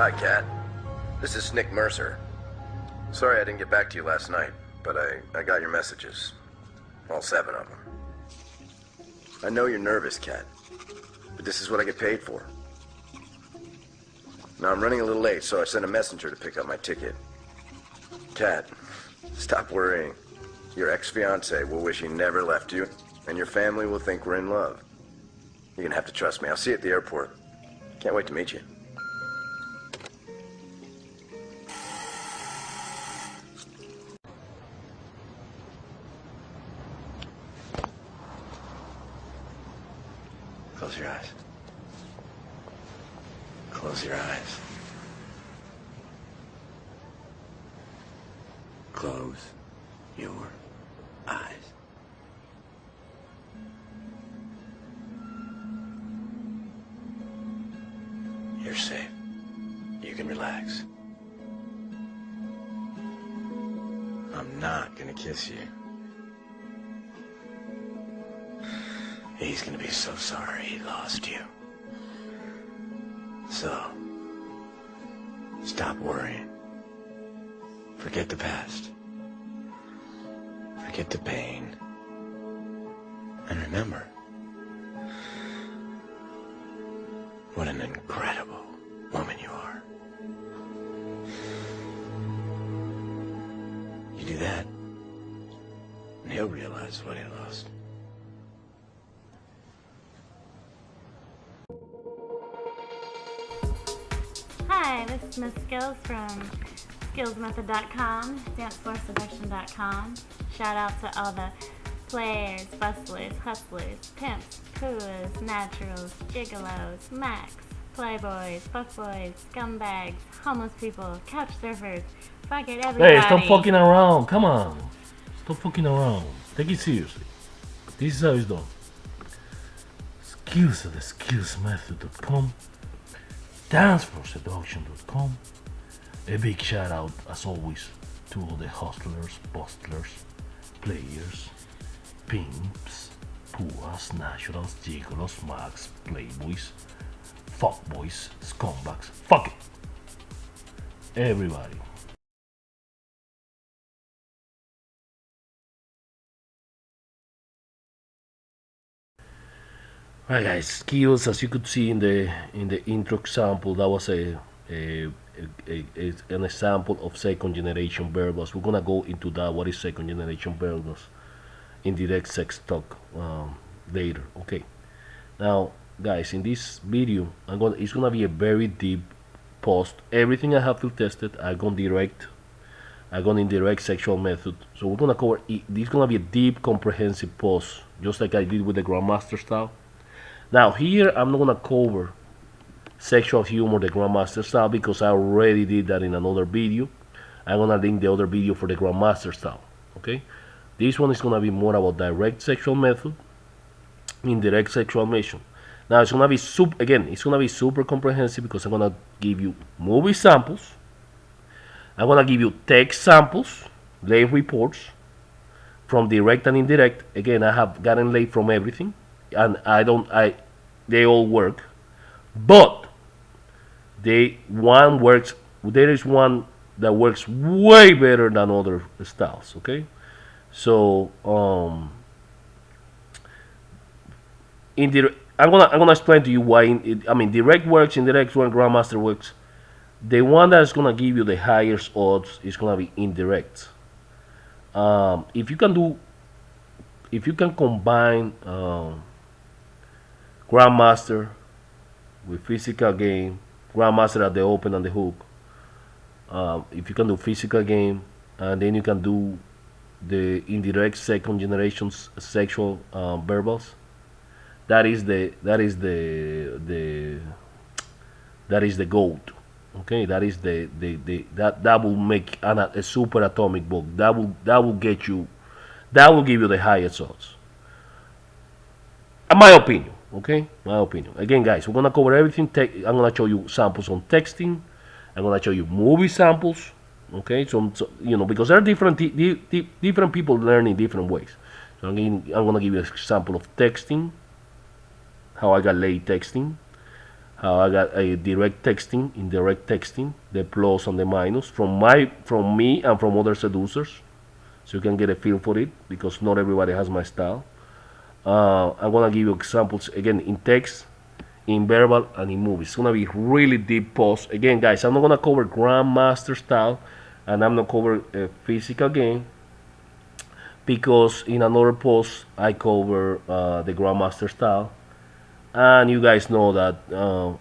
Hi, Kat. This is Nick Mercer. Sorry I didn't get back to you last night, but I got your messages. All 7 of them. I know you're nervous, Kat, but this is what I get paid for. Now I'm running a little late, so I sent a messenger to pick up my ticket. Kat, stop worrying. Your ex-fiancé will wish he never left you, and your family will think we're in love. You're gonna have to trust me. I'll see you at the airport. Can't wait to meet you. Close your eyes. Close your eyes. Close your eyes. You're safe. You can relax. I'm not gonna kiss you. He's gonna be so sorry he lost you. So, stop worrying. Forget the past. Forget the pain. And remember, what an incredible woman you are. You do that, and he'll realize what he lost. Hi, this is Miss Skills from skillsmethod.com, dancefloorseduction.com. Shout out to all the players, bustlers, hustlers, pimps, pooers, naturals, gigolos, macs, playboys, fuckboys, scumbags, homeless people, couch surfers, fuck it, everybody. Hey, stop fucking around. Come on. Stop fucking around. Take it seriously. This is how it's done. Skills at the skillsmethod.com. Danceforseduction.com. A big shout out, as always, to all the hustlers, bustlers, players, pimps, pooas, naturals, gigolos, mags, playboys, fuckboys, scumbags. Fuck it. Everybody. Right, guys, skills, as you could see in the intro example, that was an example of second generation verbals. We're gonna go into that. What is second generation verbals in direct sex talk later. Okay. Now, guys, in this video, it's gonna be a very deep post. Everything I have field tested, I gone in direct sexual method. So we're gonna cover it. This is gonna be a deep, comprehensive post, just like I did with the Grandmaster style. Now here I'm not gonna cover sexual humor, the Grandmaster style, because I already did that in another video. I'm gonna link the other video for the Grandmaster style. Okay, this one is gonna be more about direct sexual method, indirect sexual mission. Now it's gonna be super comprehensive because I'm gonna give you movie samples. I'm gonna give you text samples, late reports from direct and indirect. Again, I have gotten late from everything, and they all work, but there is one that works way better than other styles. Okay, so I'm gonna explain to you why. Direct works, indirect works, Grandmaster works. The one that's gonna give you the highest odds is gonna be indirect. If you can combine Grandmaster with physical game, Grandmaster at the open and the hook. If you can do physical game, and then you can do the indirect second generation sexual verbals. That is the gold. Okay, that is that will make a super atomic book. That will give you the highest odds. In my opinion. Okay, my opinion. Again, guys, we're gonna cover everything. I'm gonna show you samples on texting. I'm gonna show you movie samples. Okay, so because there are different people learn in different ways. So I'm gonna give you an example of texting, how I got laid texting, how I got a direct texting, indirect texting, the plus and the minus from me and from other seducers, so you can get a feel for it because not everybody has my style. I'm gonna give you examples again in text, in verbal, and in movies. It's gonna be really deep post. Again, guys, I'm not gonna cover grandmaster style, and I'm not cover a physical game because in another post I cover the grandmaster style, and you guys know that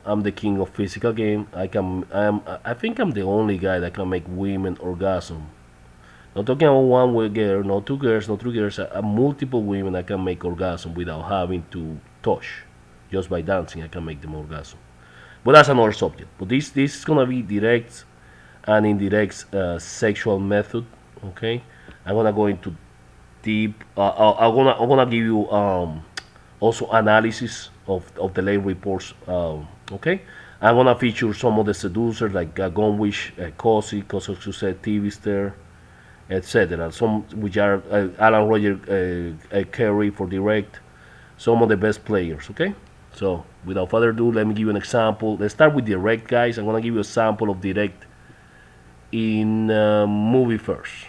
I'm the king of physical game. I think I'm the only guy that can make women orgasm. Not talking about one girl, not two girls, not three girls. Multiple women I can make orgasm without having to touch. Just by dancing, I can make them orgasm. But that's another subject. But this is gonna be direct and indirect sexual method. Okay, I'm gonna go into deep. I'm gonna give you also analysis of the late reports. Okay, I'm gonna feature some of the seducers like Gunwish, Cosy, Cosy Success, TV Star, etc. Some which are Alan Roger Carey for direct, some of the best players. Okay, so without further ado, let me give you an example. Let's start with direct, guys. I'm gonna give you a sample of direct in movie first.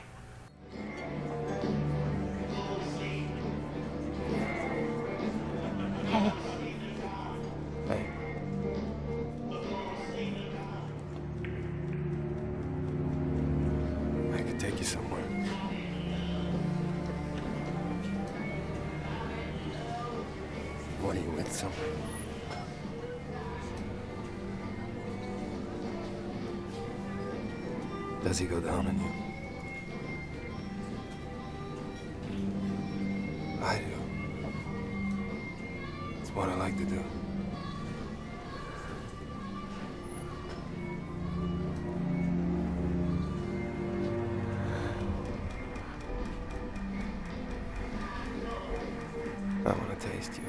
Hey, Hey, I could take you somewhere. What are you with someone? Does he go down on you? I do. It's what I like to do. I want to taste you.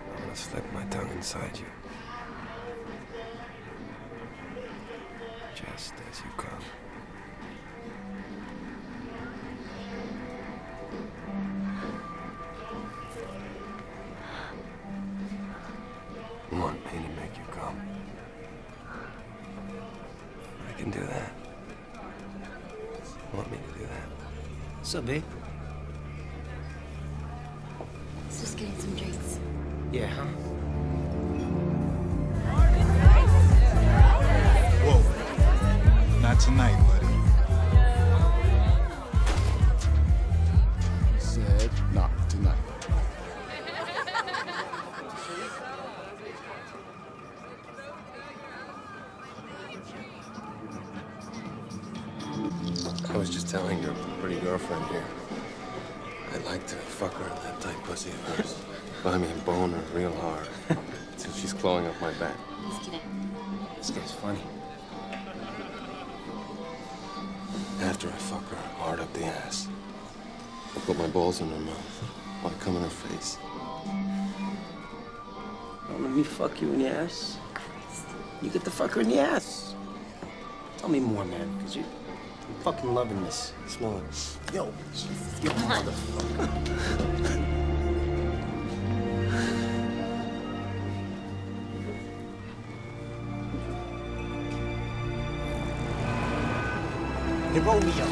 I want to slip my tongue inside you. Just as you come. Want me to make you come? I can do that. Want me to do that? What's up, babe? let's just getting some drinks. Yeah, huh? Whoa. Not tonight, buddy. Said not tonight. I was just telling your pretty girlfriend here. I'd like to fuck her in that tight pussy of hers. Buy me a boner real hard. Till she's clawing up my back. Just kidding. This guy's funny. After I fuck her hard up the ass, I put my balls in her mouth while I come in her face. Don't let me fuck you in the ass. You get the fucker in the ass. Tell me more, man, because I'm fucking loving this. Smell it. Yo, you motherfucker. Hey, Romeo.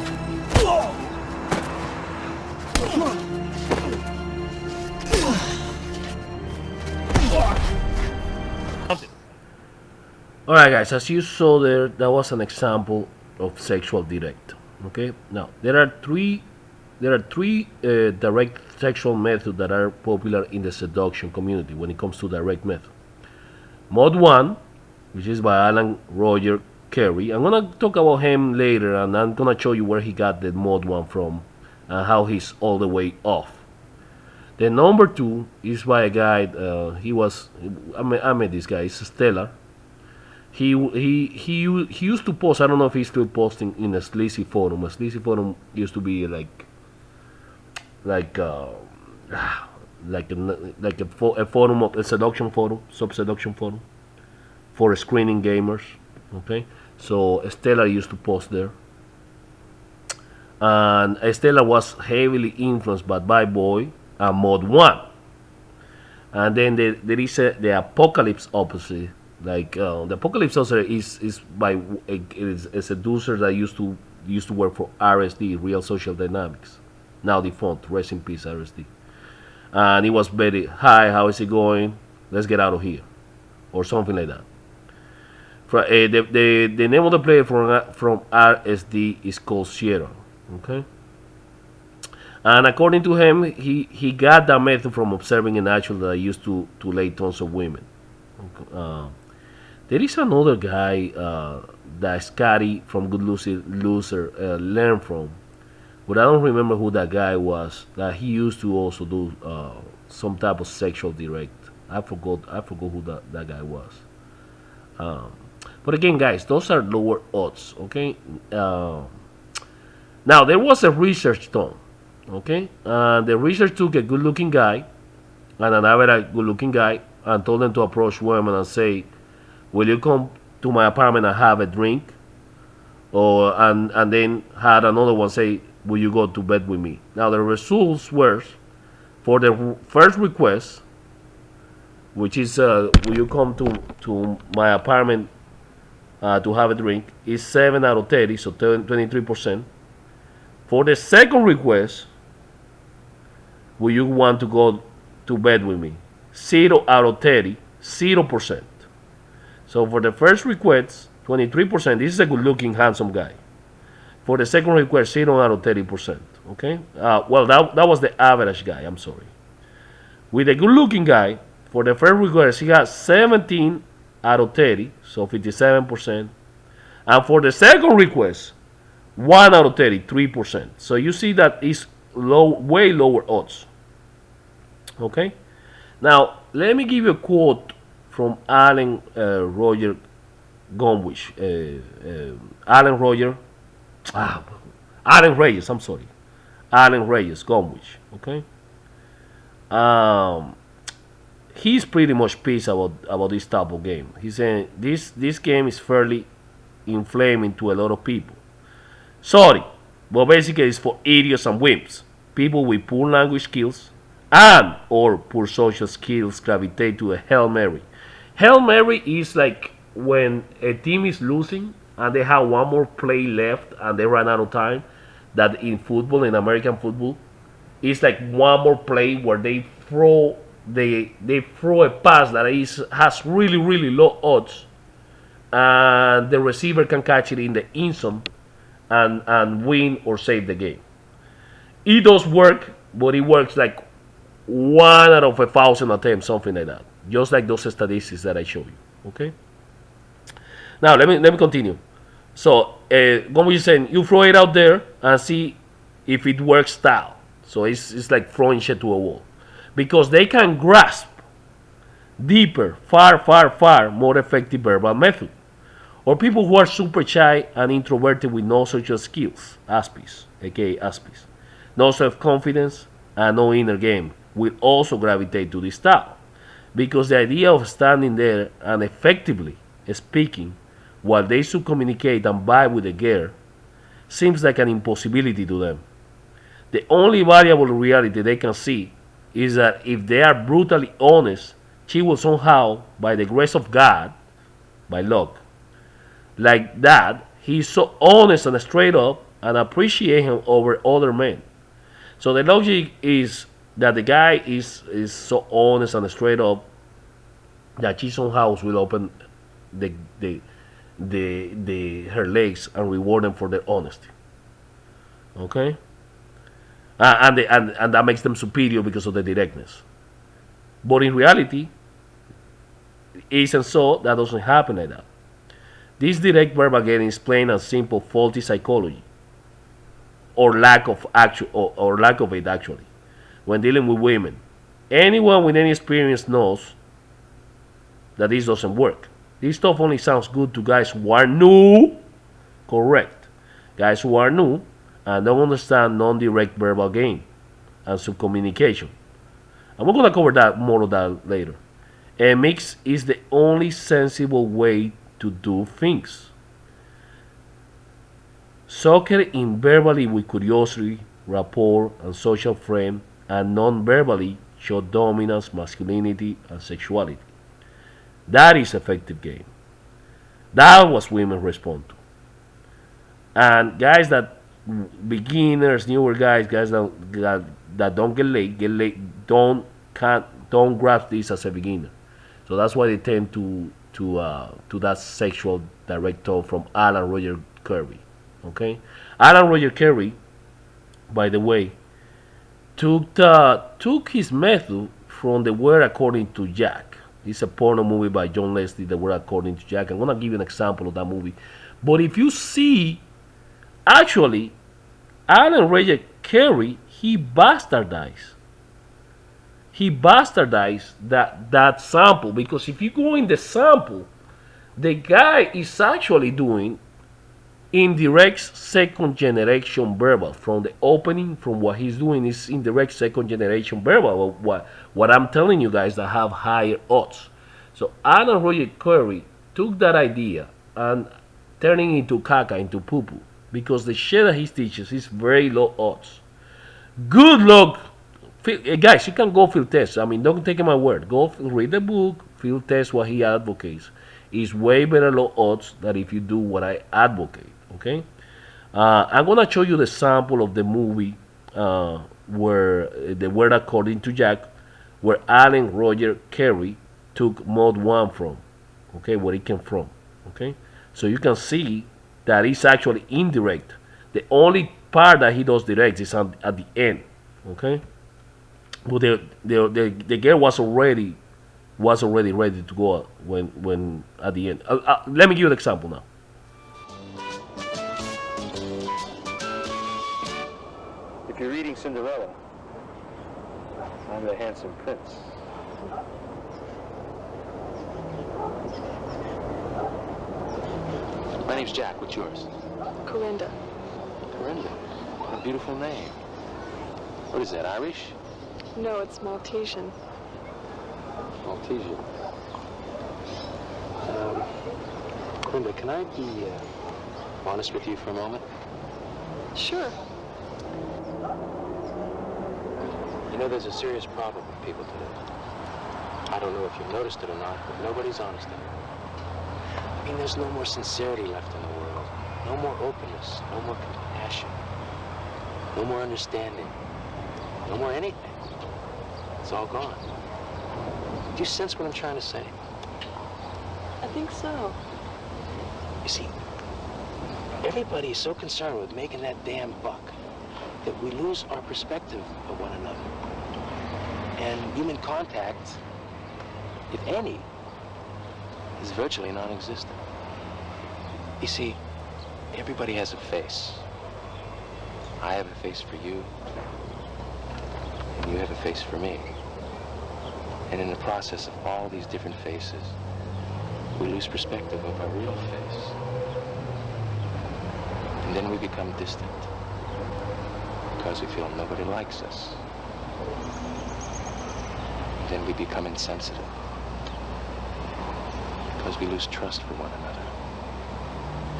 Alright, guys, as you saw there, that was an example of sexual direct. Okay, now there are three direct sexual methods that are popular in the seduction community when it comes to direct method. Mod 1, which is by Alan Roger Carey. I'm gonna talk about him later, and I'm gonna show you where he got the Mod 1 from and how he's all the way off. The number 2 is by a guy. I met this guy. It's Stellar. He used to post. I don't know if he's still posting in a sleazy forum. A sleazy forum used to be like a forum of a seduction forum, sub seduction forum for screening gamers. Okay, so Stella used to post there, and Stella was heavily influenced by Bad Boy and Mod 1. And then there is the apocalypse opposite. Like the apocalypse opposite is by it is a seducer that used to work for RSD, Real Social Dynamics, now defunct. Rest in peace, RSD. And it was very, hi, how is it going? Let's get out of here, or something like that. The name of the player from RSD is called Sierra. Okay. And according to him, he got that method from observing an actual that used to lay tons of women. There is another guy that Scotty from Good Loser learned from, but I don't remember who that guy was. That he used to also do some type of sexual direct. I forgot who that guy was. But again, guys, those are lower odds. Okay. Now there was a research done. Okay, the research took a good-looking guy and an average good-looking guy and told them to approach women and say, "Will you come to my apartment and have a drink?" Or and then had another one say, "Will you go to bed with me?" Now the results were for the first request, which is "Will you come to my apartment to have a drink?" is 7 out of 30, so 23%. For the second request, "Will you want to go to bed with me?" 0 out of 30, 0%. So for the first request, 23%. This is a good-looking, handsome guy. For the second request, 0 out of 30%. Okay. Well, that was the average guy. I'm sorry. With a good-looking guy, for the first request, he got 17 out of 30, so 57%. And for the second request, 1 out of 30, 3%. So you see that it's way lower odds. Okay. Now let me give you a quote from Alan Roger Gomwish. Alan Reyes. I'm sorry, Alan Reyes Gomwish. Okay. He's pretty much pissed about this type of game. He's saying this game is fairly inflaming to a lot of people. Sorry, but basically it's for idiots and wimps. People with poor language skills and or poor social skills gravitate to a Hail Mary. Hail Mary is like when a team is losing and they have one more play left and they run out of time. That in football, in American football, it's like one more play where they throw a pass that has really low odds, and the receiver can catch it in the end zone and win or save the game. It does work, but it works like 1 out of 1,000 attempts, something like that. Just like those statistics that I show you. Okay. Now let me continue. So what we're saying, you throw it out there and see if it works style. So it's like throwing shit to a wall, because they can grasp deeper, far more effective verbal method. Or people who are super shy and introverted with no social skills, ASPIs, aka ASPIs, no self-confidence and no inner game, will also gravitate to this style, because the idea of standing there and effectively speaking while they should communicate and vibe with the girl seems like an impossibility to them. The only variable reality they can see is that if they are brutally honest, she will somehow, by the grace of God, by luck, like that, he's so honest and straight up and appreciate him over other men. So the logic is that the guy is so honest and straight up that she somehow will open her legs and reward them for their honesty. Okay, and that makes them superior because of the directness. But in reality, it isn't so. That doesn't happen like that. This direct verbal getting is plain and simple faulty psychology, or lack of it actually. When dealing with women, anyone with any experience knows that this doesn't work. This stuff only sounds good to guys who are new. Correct. Guys who are new and don't understand non-direct verbal game and subcommunication. And we're gonna cover that more of that later. A mix is the only sensible way to do things. Soccer in verbally with curiosity, rapport, and social frame, and non-verbally show dominance, masculinity, and sexuality. That is effective game. That was women respond to. And guys that beginners, newer guys that don't get late, don't grasp this as a beginner. So that's why they tend to that sexual direct talk from Alan Roger Kirby. Okay, Alan Roger Kirby, by the way, took his method from The Word According to Jack. It's a porno movie by John Leslie, The Word According to Jack. I'm gonna give you an example of that movie. But if you see, actually, Alan Roger Kirby, he bastardized that sample, because if you go in the sample, the guy is actually doing indirect second generation verbal from the opening. From what he's doing is indirect second generation verbal. What I'm telling you guys that have higher odds. So Alan Roger Kirby took that idea and turning into caca, into poo poo, because the shit that he teaches is very low odds. Good luck. Guys, you can go field test. I mean, don't take my word. Go read the book, field test what he advocates. It's way better low odds than if you do what I advocate. Okay, I'm gonna show you the sample of the movie where The Word According to Jack, where Alan Roger Kirby took Mod 1 from. Okay, where it came from. Okay, so you can see that it's actually indirect. The only part that he does direct is at the end. Okay, but the girl was already ready to go when at the end. Let me give you an example now. If you're reading Cinderella, I'm the handsome prince. My name's Jack. What's yours? Corinda. Corinda. What a beautiful name. What is that, Irish? No, it's Maltesian. Maltesian. Corinda, can I be honest with you for a moment? Sure. You know, there's a serious problem with people today. I don't know if you've noticed it or not, but nobody's honest anymore. I mean, there's no more sincerity left in the world. No more openness. No more compassion. No more understanding. No more anything. It's all gone. Do you sense what I'm trying to say? I think so. You see, everybody is so concerned with making that damn buck that we lose our perspective of one another. And human contact, if any, is virtually non-existent. You see, everybody has a face. I have a face for you, and you have a face for me. And in the process of all these different faces, we lose perspective of our real face. And then we become distant, because we feel nobody likes us. And then we become insensitive, because we lose trust for one another.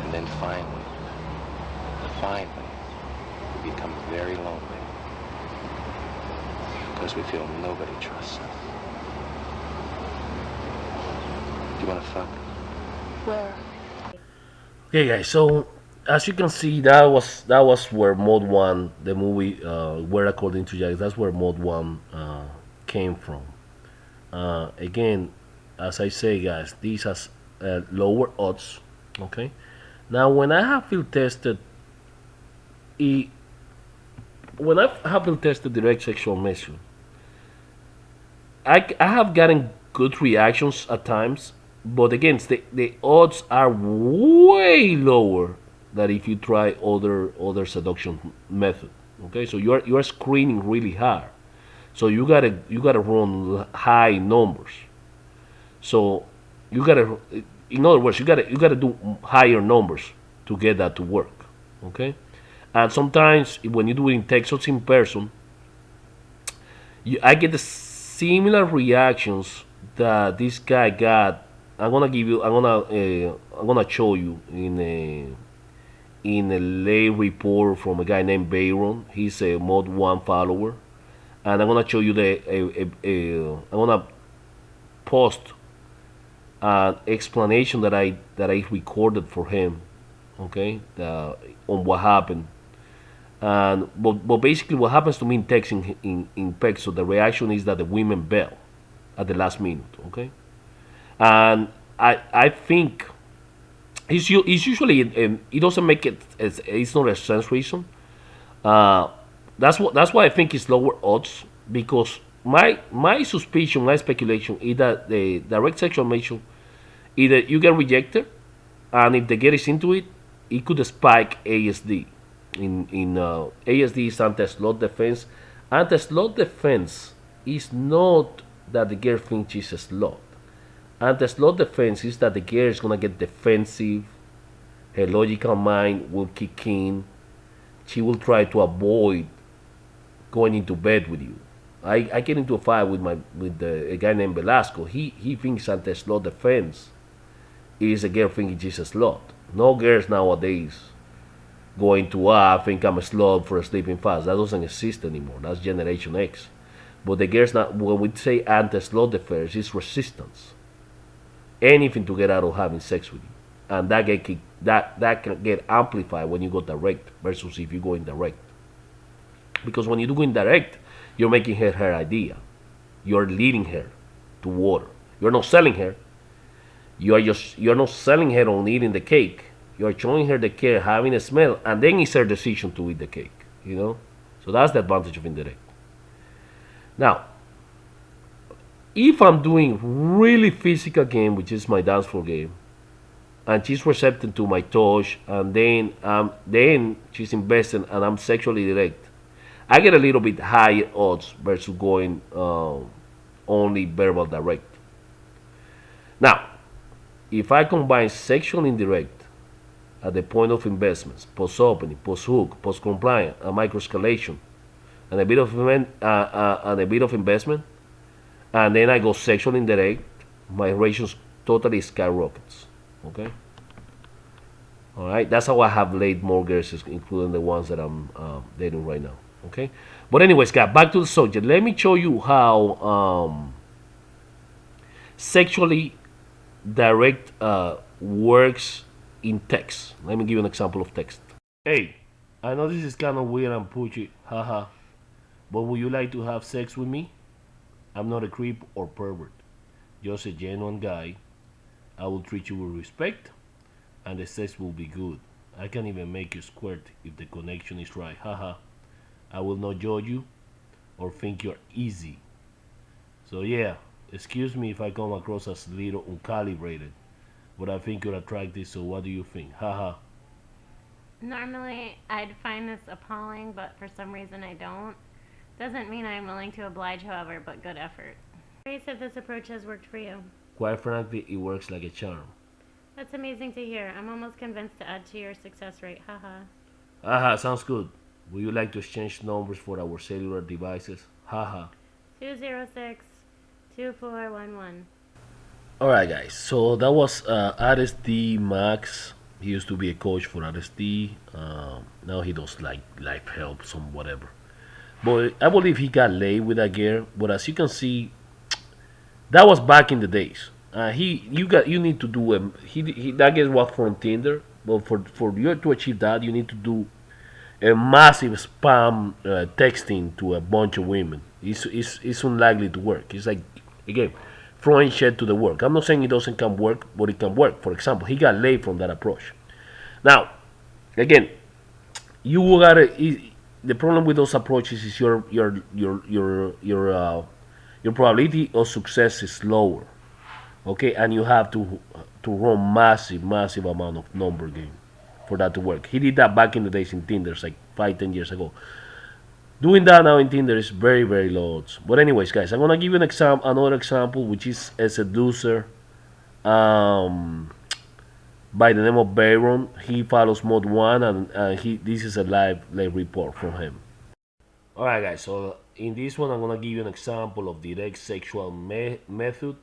And then finally, we become very lonely, because we feel nobody trusts us. Do you want to fuck? Where? Okay, guys. So as you can see, that was where Mod 1, the movie, Where According to Jack, that's where Mod 1 came from. Again, as I say, guys, this has lower odds. Okay. Now, when I have field tested, direct sexual measure, I have gotten good reactions at times, but again, the odds are way lower than if you try other seduction method. Okay, so you are screening really hard, so you gotta run high numbers. So you gotta, in other words, you gotta do higher numbers to get that to work. Okay, and sometimes when you do it in Texas in person, I get the similar reactions that this guy got. I'm gonna show you in a late report from a guy named Bayron. He's a Mod 1 follower, and I'm gonna show you I'm gonna post an explanation that I recorded for him, okay, on what happened. And but basically, what happens to me in text in PEC, so the reaction is that the women bail at the last minute, okay, and I think it's usually it doesn't make it's not a sense reason. Uh, that's why I think it's lower odds because my suspicion, my speculation is that the direct sexual mention either you get rejected, and if the girl is into it, it could spike ASD. In ASD is anti-slot defense. Anti-slot defense is not that the girl thinks she's a slot. Anti-slot defense is that the girl is gonna get defensive. Her logical mind will kick in. She will try to avoid going into bed with you. I get into a fight with a guy named Velasco. He thinks anti-slot defense is a girl thinking she's a slut. No girls nowadays going to I think I'm a slut for sleeping fast. That doesn't exist anymore. That's Generation X. But the girls now, when we say anti-slot defense, it's resistance. Anything to get out of having sex with you, and that can get amplified when you go direct versus if you go indirect. Because when you do indirect, you're making her idea. You're leading her to water. You're not selling her. You're not selling her on eating the cake. You're showing her the cake, having a smell, and then it's her decision to eat the cake. You know, so that's the advantage of indirect. Now, if I'm doing really physical game, which is my dance floor game, and she's receptive to my touch, and then she's invested, and I'm sexually direct, I get a little bit higher odds versus going only verbal direct. Now, if I combine sexual indirect at the point of investments, post opening, post hook, post compliant, and micro escalation, and a bit of investment, and then I go sexual indirect, my ratios totally skyrockets. Okay. All right. That's how I have laid more girls, including the ones that I'm dating right now. Okay. But anyways, guys, back to the subject. Let me show you how sexually direct works in text. Let me give you an example of text. Hey, I know this is kind of weird and pushy, haha, but would you like to have sex with me? I'm not a creep or pervert, just a genuine guy. I will treat you with respect, and the sex will be good. I can even make you squirt if the connection is right, haha. I will not judge you or think you're easy. So yeah, excuse me if I come across as a little uncalibrated, but I think you're attractive, so what do you think? Haha. Normally, I'd find this appalling, but for some reason I don't. Doesn't mean I'm willing to oblige, however, but good effort. Curious if this approach has worked for you. Quite frankly, it works like a charm. That's amazing to hear. I'm almost convinced to add to your success rate. Haha. Haha, sounds good. Would you like to exchange numbers for our cellular devices? Haha. 206-2411. Alright, guys, so that was RSD Max. He used to be a coach for RSD. Now he does like life help, some whatever. But I believe he got laid with that girl. But as you can see, that was back in the days. You need to do that girl was from Tinder. But for you to achieve that, you need to do a massive spam texting to a bunch of women. It's unlikely to work. It's like, again, throwing shit to the work. I'm not saying it doesn't can work, but it can work. For example, he got laid from that approach. Now, again, you gotta. The problem with those approaches is your probability of success is lower. Okay, and you have to run massive amount of number game for that to work. He did that back in the days in Tinder, like 5-10 years ago. Doing that now in Tinder is very low odds. But anyways, guys, I'm gonna give you another example, which is a seducer by the name of Byron. He follows Mod One, and this is a live report from him. All right, guys. So in this one, I'm gonna give you an example of direct sexual method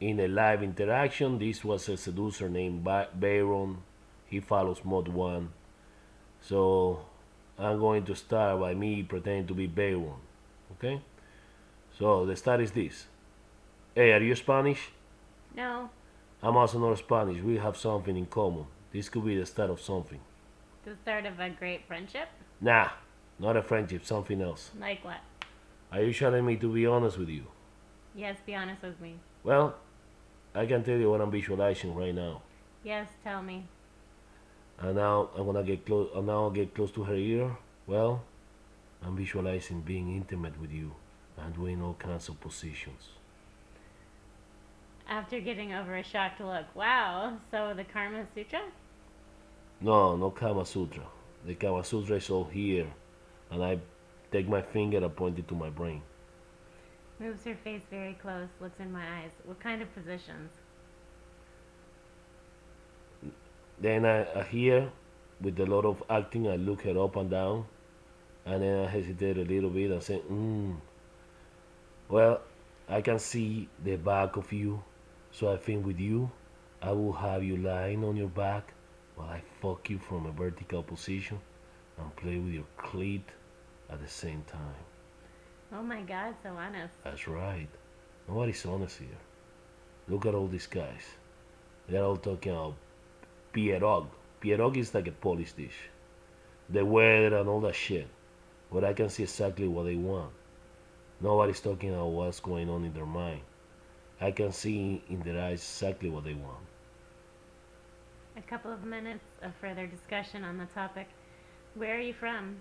in a live interaction. This was a seducer named Byron. He follows Mod One. So I'm going to start by me pretending to be Byron. Okay. So the start is this. Hey, are you Spanish? No, I'm also not Spanish. We have something in common. This could be the start of something. the start of a great friendship? Nah, not a friendship, something else. Like what? Are you telling me to be honest with you? Yes, be honest with me. Well, I can tell you what I'm visualizing right now. Yes, tell me. And now I'm gonna get close. And now I'll get close to her ear. Well, I'm visualizing being intimate with you and doing all kinds of positions. After getting over a shocked look, wow, so the Karma Sutra? No, no Kama Sutra. The Kama Sutra is all here, and I take my finger and point it to my brain. Moves her face very close, looks in my eyes. What kind of positions? Then I hear, with a lot of acting, I look her up and down, and then I hesitate a little bit and say, well, I can see the back of you, so I think with you, I will have you lying on your back while I fuck you from a vertical position and play with your clit at the same time. Oh my god, so honest. That's right. Nobody's honest here. Look at all these guys. They're all talking about pierog. Pierog is like a Polish dish. The weather and all that shit. But I can see exactly what they want. Nobody's talking about what's going on in their mind. I can see in their eyes exactly what they want. A couple of minutes of further discussion on the topic. Where are you from?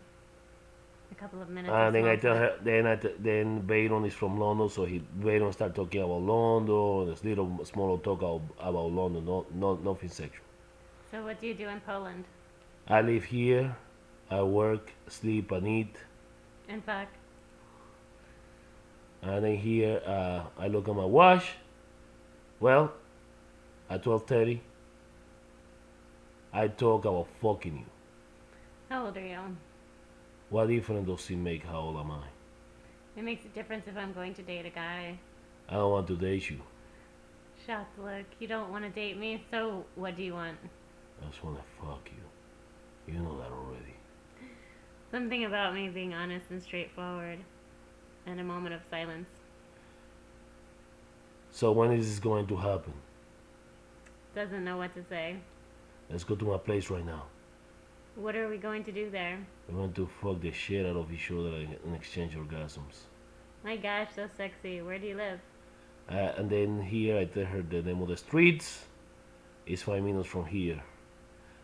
A couple of minutes of And then I small tell talk. her, then Bayron is from London, so Bayron start talking about London. There's little small talk about London, nothing sexual. So what do you do in Poland? I live here. I work, sleep, and eat. In fact, And then here, I look at my watch. Well, at 12:30, I talk about fucking you. how old are you? What difference does it make? How old am I? It makes a difference if I'm going to date a guy. I don't want to date you. Shocked look. You don't want to date me, so what do you want? I just want to fuck you. You know that already. Something about me being honest and straightforward. And a moment of silence. So when is this going to happen? Doesn't know what to say. Let's go to my place right now. What are we going to do there? We're going to fuck the shit out of each other and exchange orgasms. My gosh, so sexy. Where do you live? And then here I tell her the name of the streets. It's 5 minutes from here.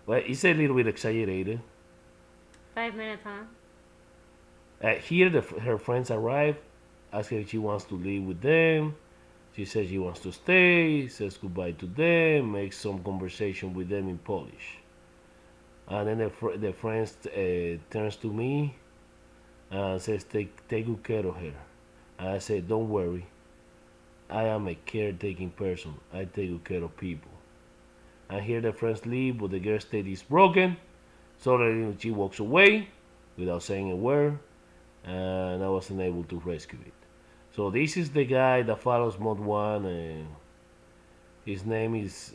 Well, it's a little bit exaggerated. 5 minutes, huh? Here, her friends arrive, ask her if she wants to live with them. She says she wants to stay, says goodbye to them, makes some conversation with them in Polish. And then the friends turns to me and says, take good care of her. And I say, don't worry, I am a caretaking person. I take good care of people. And here the friends leave, but the girl's state is broken. So she walks away without saying a word, and I wasn't able to rescue it. So this is the guy that follows Mod One, and his name is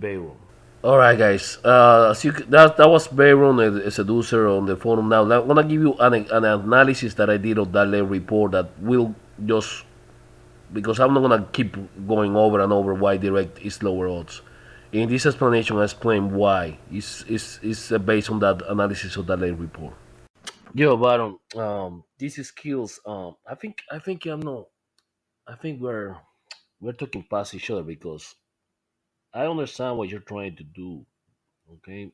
Bayron. All right, guys. That was Bayron, a seducer on the forum. Now I'm gonna give you an analysis that I did of that little report that will just because I'm not gonna keep going over and over why direct is lower odds. In this explanation, I explain why. It's based on that analysis of that little report. Yo, Baron, these skills, I think I'm not. I think we're talking past each other because I understand what you're trying to do, okay,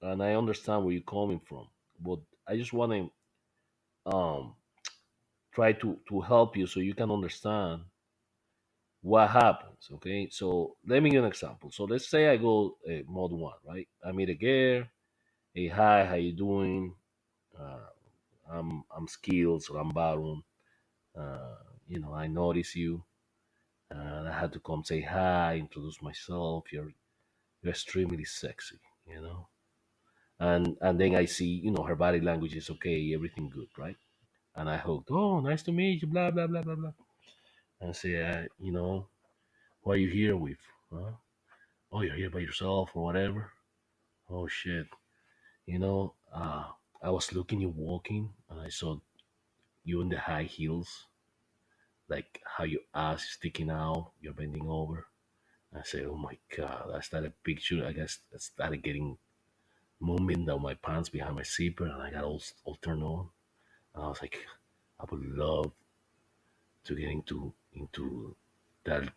and I understand where you're coming from, but I just want to try to help you so you can understand what happens, okay. So let me give you an example. So let's say I go mode one, right? I meet a girl. Hey, hi, how you doing? Uh, I'm skilled, so I'm Baron. Uh, I notice you. And I had to come say hi, introduce myself. You're extremely sexy, you know. And then I see, her body language is okay, everything good, right? And I hope, oh, nice to meet you, blah blah blah blah blah. And say, what are you here with? Huh? Oh, you're here by yourself or whatever. Oh shit, I was looking you walking, and I saw you in the high heels, like how your ass is sticking out, you're bending over. I said, oh my God, I started picture. I guess I started getting movement down my pants behind my zipper, and I got all turned on. And I was like, I would love to get into that,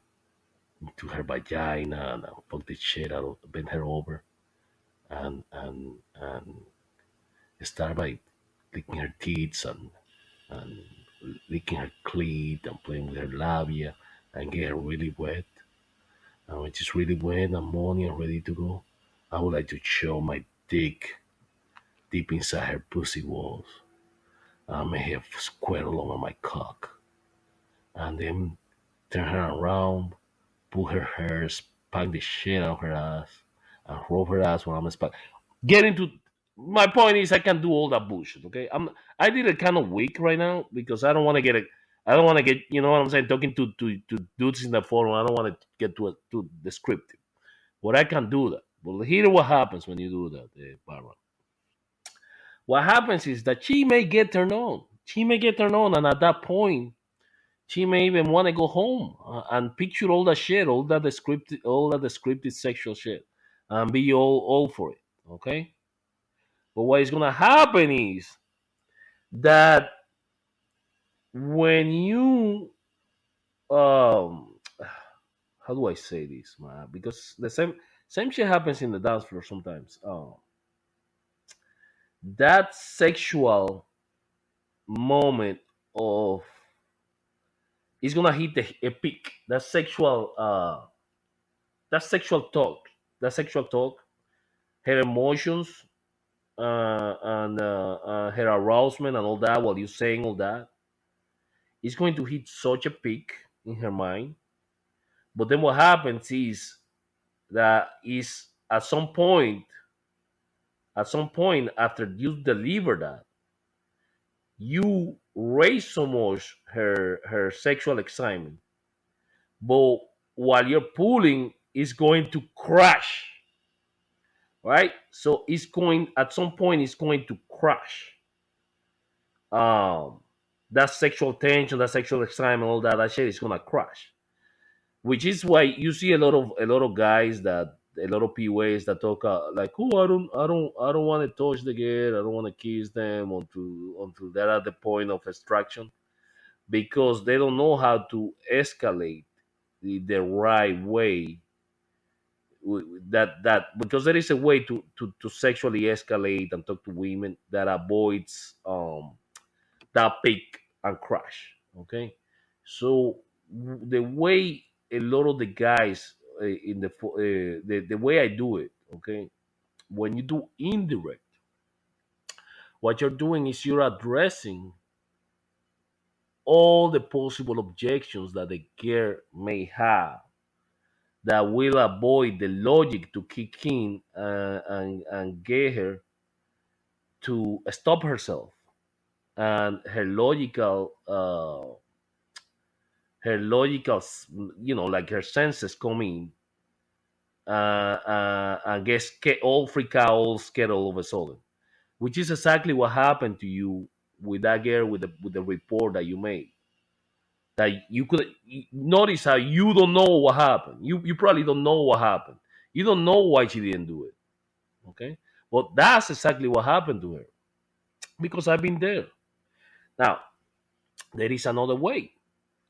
into her vagina, and I'll fuck the shit out of, bend her over, and start by licking her teeth and licking her cleat and playing with her labia and get her really wet. And when she's really wet and moaning and ready to go, I would like to show my dick deep inside her pussy walls. I may have squirt all over my cock. And then turn her around, pull her hair, spank the shit out of her ass, and rub her ass when I'm spank. Get into my point is I can do all that bullshit. Okay, I did it kind of weak right now because I don't want to get it. I don't want to get, you know what I'm saying, talking to dudes in the forum. I don't want to get too descriptive. But I can do that. But here what happens when you do that, Barbara. What happens is that she may get turned on. She may get turned on, and at that point, she may even want to go home and picture all that shit, all that scripted sexual shit, and be all for it. Okay. But what is gonna happen is that when you how do I say this, man? Because the same shit happens in the dance floor sometimes. That sexual moment of is gonna hit a peak. That sexual talk, that sexual talk, her emotions, and her arousement and all that while you're saying all that is going to hit such a peak in her mind. But then what happens is that is at some point after you deliver that, you raise so much her sexual excitement, but while you're pulling, it's going to crash, right? So it's going at some point it's going to crash. Um, that sexual tension, that sexual excitement, all that shit is gonna crash. Which is why you see a lot of guys that a lot of PUAs that talk like, oh, I don't want to touch the girl, I don't want to kiss them until they're at the point of extraction because they don't know how to escalate the right way. That because there is a way to sexually escalate and talk to women that avoids that peak and crash. Okay, so the way a lot of the guys the way I do it. Okay, when you do indirect, what you're doing is you're addressing all the possible objections that the girl may have that will avoid the logic to kick in and get her to stop herself and her logical, like her senses come in and all freak out, all scared all of a sudden, which is exactly what happened to you with that girl with the report that you made. That you could notice how you don't know what happened. You probably don't know what happened. You don't know why she didn't do it. Okay, but that's exactly what happened to her because I've been there. Now there is another way.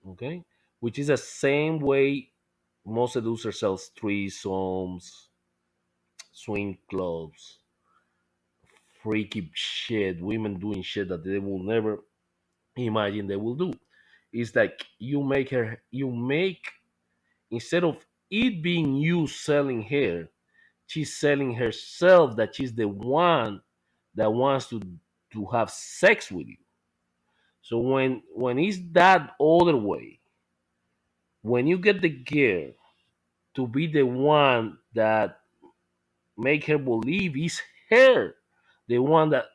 Okay, which is the same way most seducers sell threesomes, swing clubs, freaky shit, women doing shit that they will never imagine they will do. It's like you make, instead of it being you selling her, she's selling herself that she's the one that wants to have sex with you. So when it's that other way, when you get the girl to be the one that make her believe it's her, the one that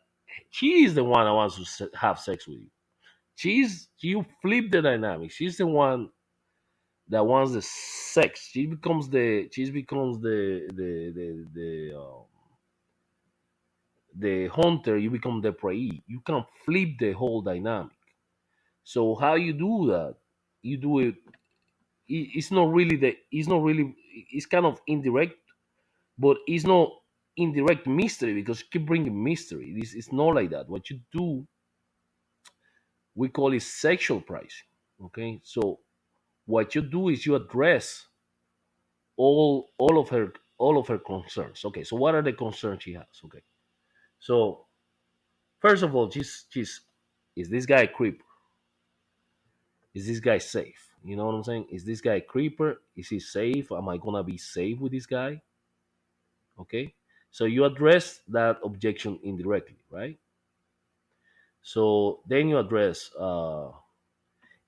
she is the one that wants to have sex with you. You flip the dynamic. She's the one that wants the sex. She becomes the hunter. You become the prey. You can flip the whole dynamic. So how you do that? You do it. It's not really the. It's not really. It's kind of indirect, but it's not indirect mystery because you keep bringing mystery. It's not like that. What you do, we call it sexual pricing. Okay, so what you do is you address all of her concerns. Okay, so what are the concerns she has? Okay, so first of all, she's is this guy a creep? Is this guy safe? You know what I'm saying? Is this guy a creeper? Is he safe? Am I gonna be safe with this guy? Okay, so you address that objection indirectly, right? So then you address,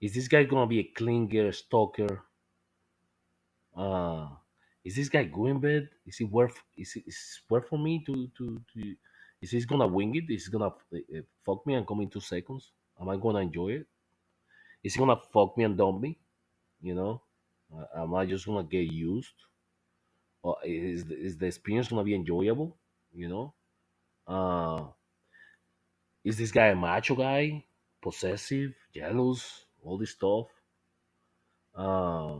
is this guy gonna be a clinger, stalker? Uh, is this guy going bed? Is he worth? Is worth for me to? Is he gonna wing it? Is he gonna fuck me and come in 2 seconds? Am I gonna enjoy it? Is he gonna fuck me and dump me? You know, am I just gonna get used? Or is the experience gonna be enjoyable? You know, uh, is this guy a macho guy, possessive, jealous, all this stuff? Uh,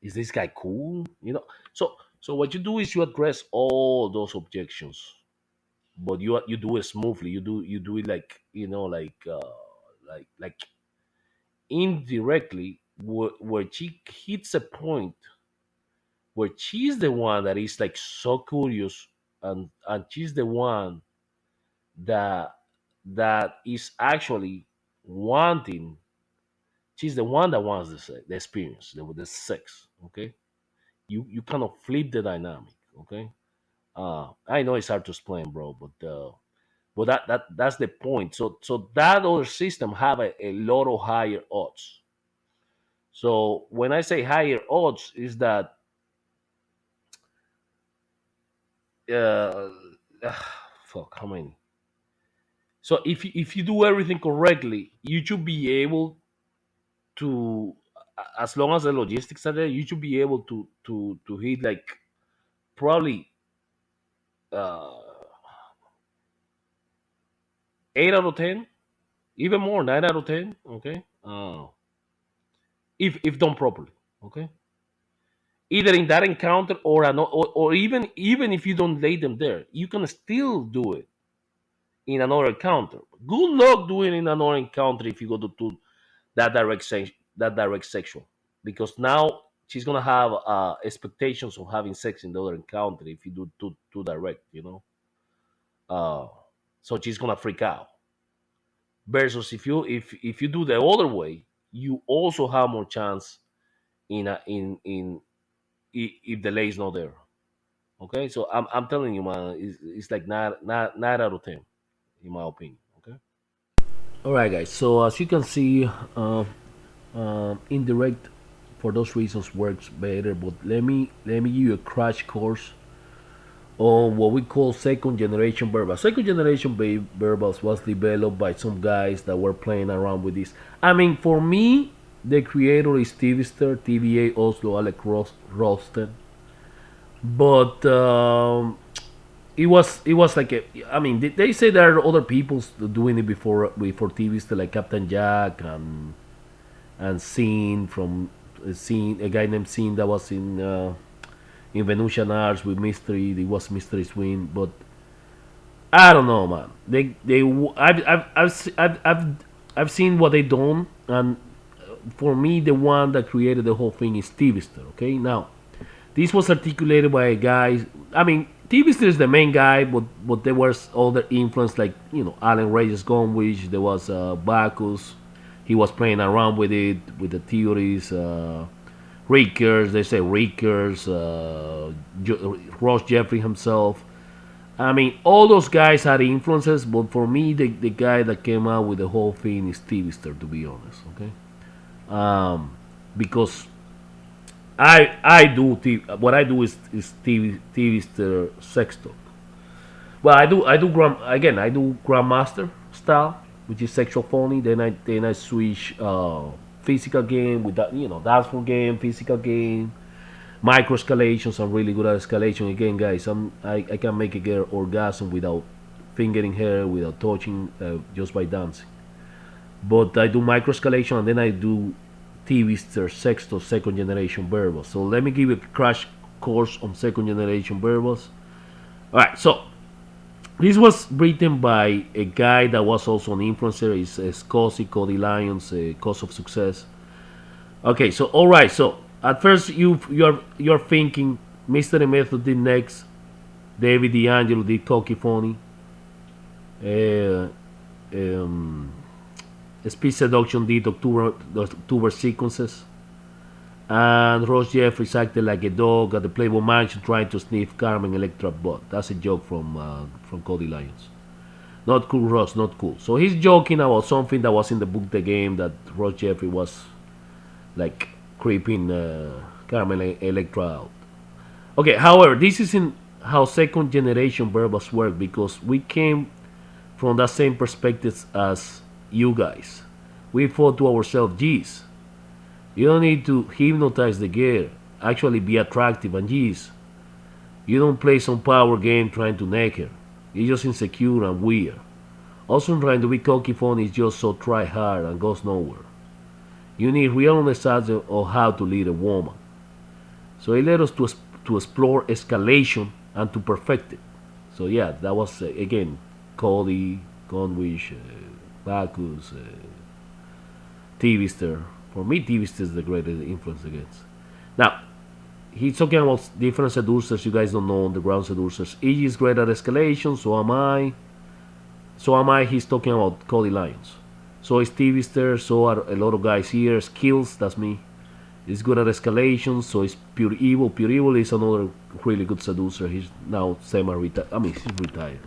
is this guy cool? You know, so what you do is you address all those objections, but you do it smoothly. You do it like like indirectly, where she hits a point where she's the one that is like so curious, and she's the one that is actually wanting. She's the one that wants the experience, the sex. Okay, you kind of flip the dynamic. Okay, I know it's hard to explain, bro, but that's the point. So that other system have a lot of higher odds. So when I say higher odds, is that uh, fuck, how many? So if you do everything correctly, you should be able to, as long as the logistics are there, you should be able to hit like probably uh, 8 out of 10, even more, 9 out of 10. Okay, if done properly. Okay, either in that encounter or even if you don't lay them there, you can still do it in another encounter. Good luck doing it in another encounter if you go to that direct sexual, because now she's gonna have expectations of having sex in the other encounter if you do too direct, uh, so she's gonna freak out. Versus if you do the other way, you also have more chance in a, in if the lay is not there. Okay, so I'm telling you, man, it's like nine out of 10 in my opinion. Okay. All right, guys. So as you can see, indirect for those reasons works better. But let me give you a crash course on what we call second generation verbals. Second generation verbals was developed by some guys that were playing around with this. I mean, for me, the creator is Tvster, TVA Oslo, Alec Rosten. But it was like I mean, they say there are other people doing it before Tvster, like Captain Jack and Scene from Scene, a guy named Scene that was in Venusian Arts with Mystery. It was Mystery Swing, but I don't know, man. I've seen what they done, and for me, the one that created the whole thing is Tvster. Okay, now this was articulated by a guy. I mean, Tvster is the main guy, but there was other influence like Alan Reyes Gunwich. There was Bacchus. He was playing around with it with the theories. Rickers, they say Rickers, Ross Jeffrey himself. I mean, all those guys had influences, but for me, the guy that came out with the whole thing is Tvster, to be honest. Okay, because I do what I do is Tvster sex talk. Well, I do Grandmaster style, which is sexual phony. Then I switch physical game with that, dance floor game, physical game, micro escalations. I'm really good at escalation. Again, guys, I can make a girl orgasm without fingering her, without touching, just by dancing. but I do micro escalation and then I do Twister sexto second generation verbals. So let me give you a crash course on second generation verbals. All right, so this was written by a guy that was also an influencer. It's Cosy, Cody Lyons, Cause of Success. Okay, so all right, so at first you're thinking Mr. Method did next, David D'Angelo did Cocky Phony, uh, um, Speed Seduction did October sequences, and Ross Jeffries acted like a dog at the Playboy Mansion trying to sniff Carmen Electra butt. That's a joke from Cody Lyons. Not cool, Ross, not cool. So he's joking about something that was in the book, the game, that Ross Jeffrey was like creeping Carmen Electra out. Okay, however, this isn't how second generation verbals work because we came from that same perspective as you guys. We thought to ourselves, geez, you don't need to hypnotize the girl, actually be attractive, and geez, you don't play some power game trying to neck her. You're just insecure and weird. Also trying to be cocky phone is just so try hard and goes nowhere. You need real understanding of how to lead a woman. So it led us to explore escalation and to perfect it. So yeah, that was again Cody, Conwish, Bacchus, Twister. For me, Twister is the greatest influence against. Now, he's talking about different seducers you guys don't know, underground seducers. Iggy is great at escalation, so am I. He's talking about Cody Lyons. So is Twister, so are a lot of guys here. Skills, that's me. He's good at escalation, so is Pure Evil. Pure Evil is another really good seducer. He's now semi-retired. I mean, he's retired.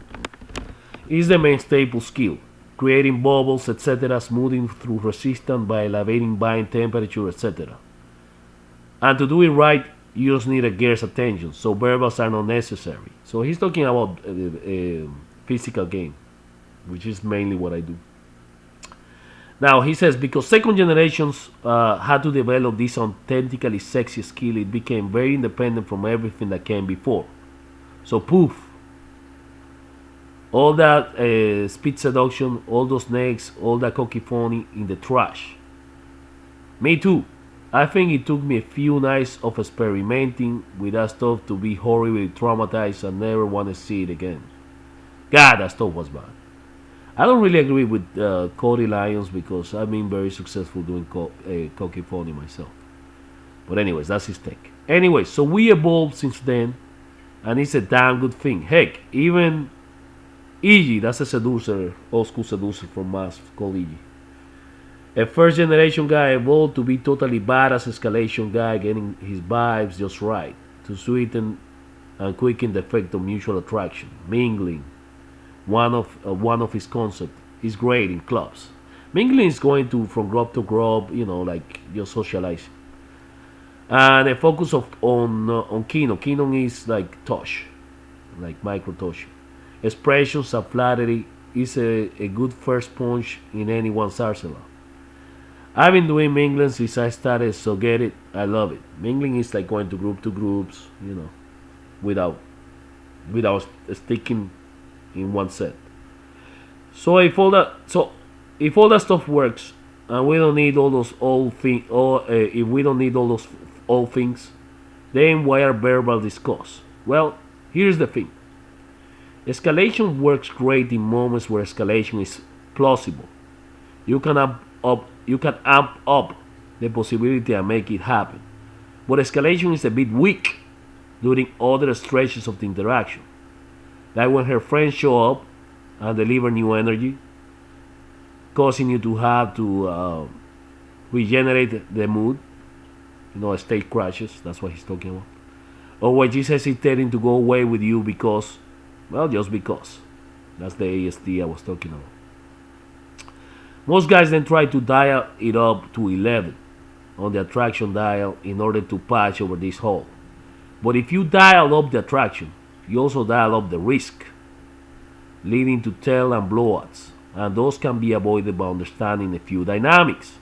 Is the main staple skill. Creating bubbles, etc., smoothing through resistance by elevating bind temperature, etc. And to do it right, you just need a girl's attention, so verbals are not necessary. So he's talking about physical game, which is mainly what I do. Now he says because second generations had to develop this authentically sexy skill, it became very independent from everything that came before. So poof, all that speed seduction, all those necks, all that cocky phony in the trash. Me too. I think it took me a few nights of experimenting with that stuff to be horribly traumatized and never want to see it again. God, that stuff was bad. I don't really agree with Cody Lyons because I've been very successful doing cocky phony myself. But anyways, that's his take. Anyway, so we evolved since then, and it's a damn good thing. Heck, even Iggy, that's a seducer, old school seducer from Mass, called Iggy. A first generation guy evolved to be totally badass escalation guy, getting his vibes just right, to sweeten and quicken the effect of mutual attraction, mingling. One of his concepts is great in clubs. Mingling is going to from club to club, like just socializing. And a focus on Kino. Kino is like touch, like micro touch. Expressions and flattery is a good first punch in anyone's arsenal. I've been doing mingling since I started, so get it. I love it. Mingling is like going to groups, without sticking in one set. So if all that stuff works, and we don't need all those old things, or if we don't need all those old things, then why are verbal discuss? Well, here's the thing. Escalation works great in moments where escalation is plausible. You can amp up the possibility and make it happen. But escalation is a bit weak during other stretches of the interaction. Like when her friends show up and deliver new energy, causing you to have to regenerate the mood. State crashes, that's what he's talking about. Or when she's hesitating to go away with you because, well, just because. That's the ASD I was talking about. Most guys then try to dial it up to 11 on the attraction dial in order to patch over this hole. But if you dial up the attraction, you also dial up the risk, leading to tail and blowouts, and those can be avoided by understanding a few dynamics.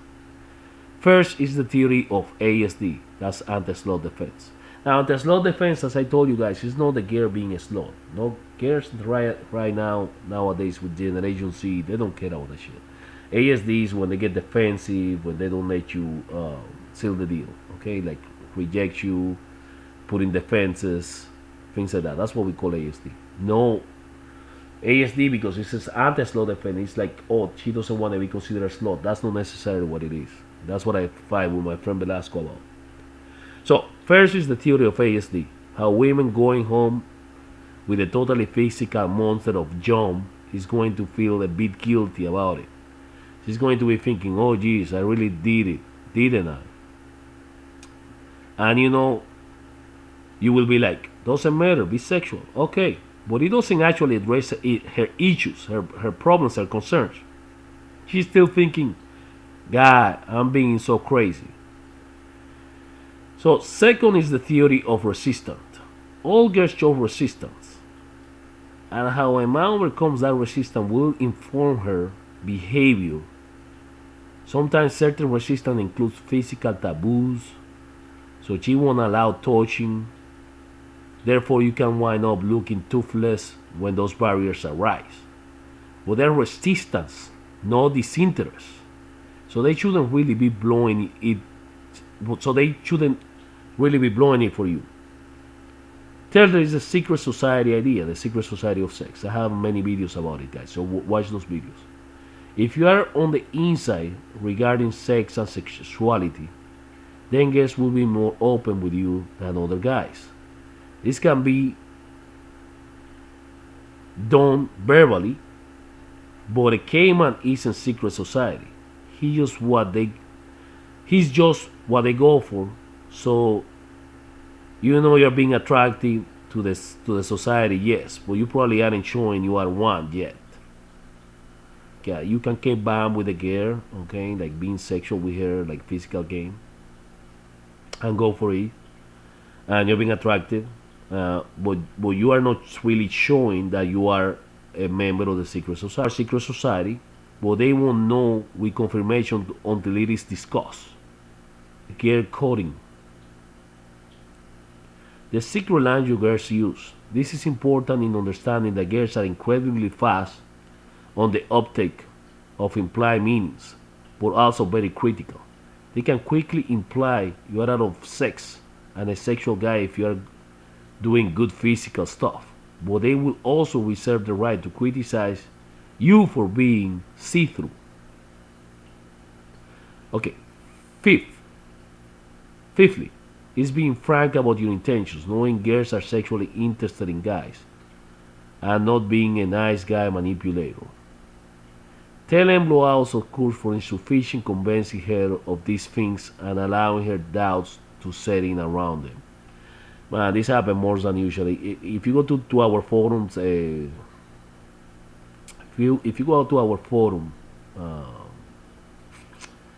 First is the theory of ASD, that's anti-slot defense. Now, anti-slot defense, as I told you guys, is not the gear being a slot. No, gears right now, nowadays with Generation Z, they don't care about that shit. ASD is when they get defensive, when they don't let you seal the deal. Okay, like reject you, put in defenses, things like that. That's what we call ASD. No ASD because it says anti-slot defense. It's like, oh, she doesn't want to be considered a slot. That's not necessarily what it is. That's what I find with my friend Velasco about. So first is the theory of ASD. How women going home with a totally physical monster of John is going to feel a bit guilty about it. She's going to be thinking, oh geez, I really did it, didn't I? And you will be like, doesn't matter, be sexual. Okay, but it doesn't actually address her issues, her problems, her concerns. She's still thinking, God, I'm being so crazy. So second is the theory of resistance. All girls show resistance. And how a man overcomes that resistance will inform her behavior. Sometimes certain resistance includes physical taboos, so she won't allow touching. Therefore, you can wind up looking toothless when those barriers arise. But they're resistance, not disinterest. So they shouldn't really be blowing it. So they shouldn't really be blowing it for you. Third, there is the secret society idea, the secret society of sex. I have many videos about it, guys. So watch those videos. If you are on the inside regarding sex and sexuality, then girls will be more open with you than other guys. This can be done verbally, but a caveman isn't secret society. He's just what they go for. So you're being attractive to the society, yes, but you probably aren't showing you are one yet. Yeah, you can keep bam with a girl, okay, like being sexual with her, like physical game, and go for it, and you're being attractive, but you are not really showing that you are a member of the secret society, but they won't know with confirmation until it is discussed. Girl coding. The secret language girls use. This is important in understanding that girls are incredibly fast on the uptake of implied meanings, but also very critical. They can quickly imply you are out of sex and a sexual guy if you are doing good physical stuff, but they will also reserve the right to criticize you for being see-through. Okay, fifthly, is being frank about your intentions, knowing girls are sexually interested in guys, and not being a nice guy manipulator. Telling blowouts occurs for insufficient convincing her of these things and allowing her doubts to set in around them. Man, this happens more than usually. If you go to our forums, if you go to our forum,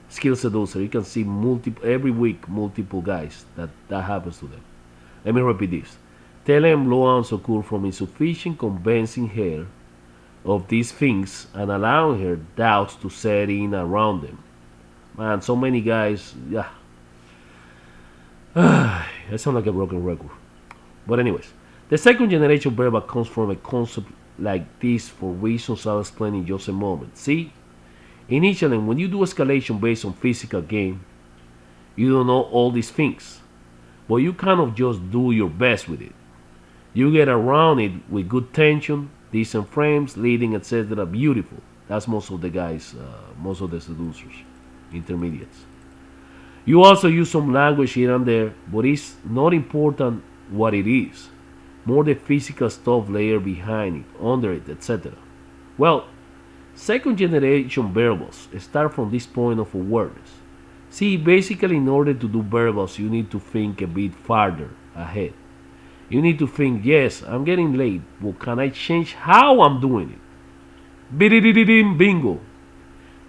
Skill Seducer, you can see every week multiple guys that happens to them. Let me repeat this. Telling blowouts occur from insufficient convincing her of these things and allowing her doubts to set in around them. Man, so many guys, yeah. I sound like a broken record. But anyways, the second generation verbal comes from a concept like this for reasons I'll explain in just a moment. See, initially when you do escalation based on physical game, you don't know all these things, but you kind of just do your best with it. You get around it with good tension, decent frames, leading, etc. Beautiful. That's most of the guys, most of the seducers, intermediates. You also use some language here and there, but it's not important what it is. More the physical stuff layered behind it, under it, etc. Well, second generation verbals start from this point of awareness. See, basically in order to do verbals, you need to think a bit farther ahead. You need to think, yes, I'm getting late, but can I change how I'm doing it? Bididididdim, bingo.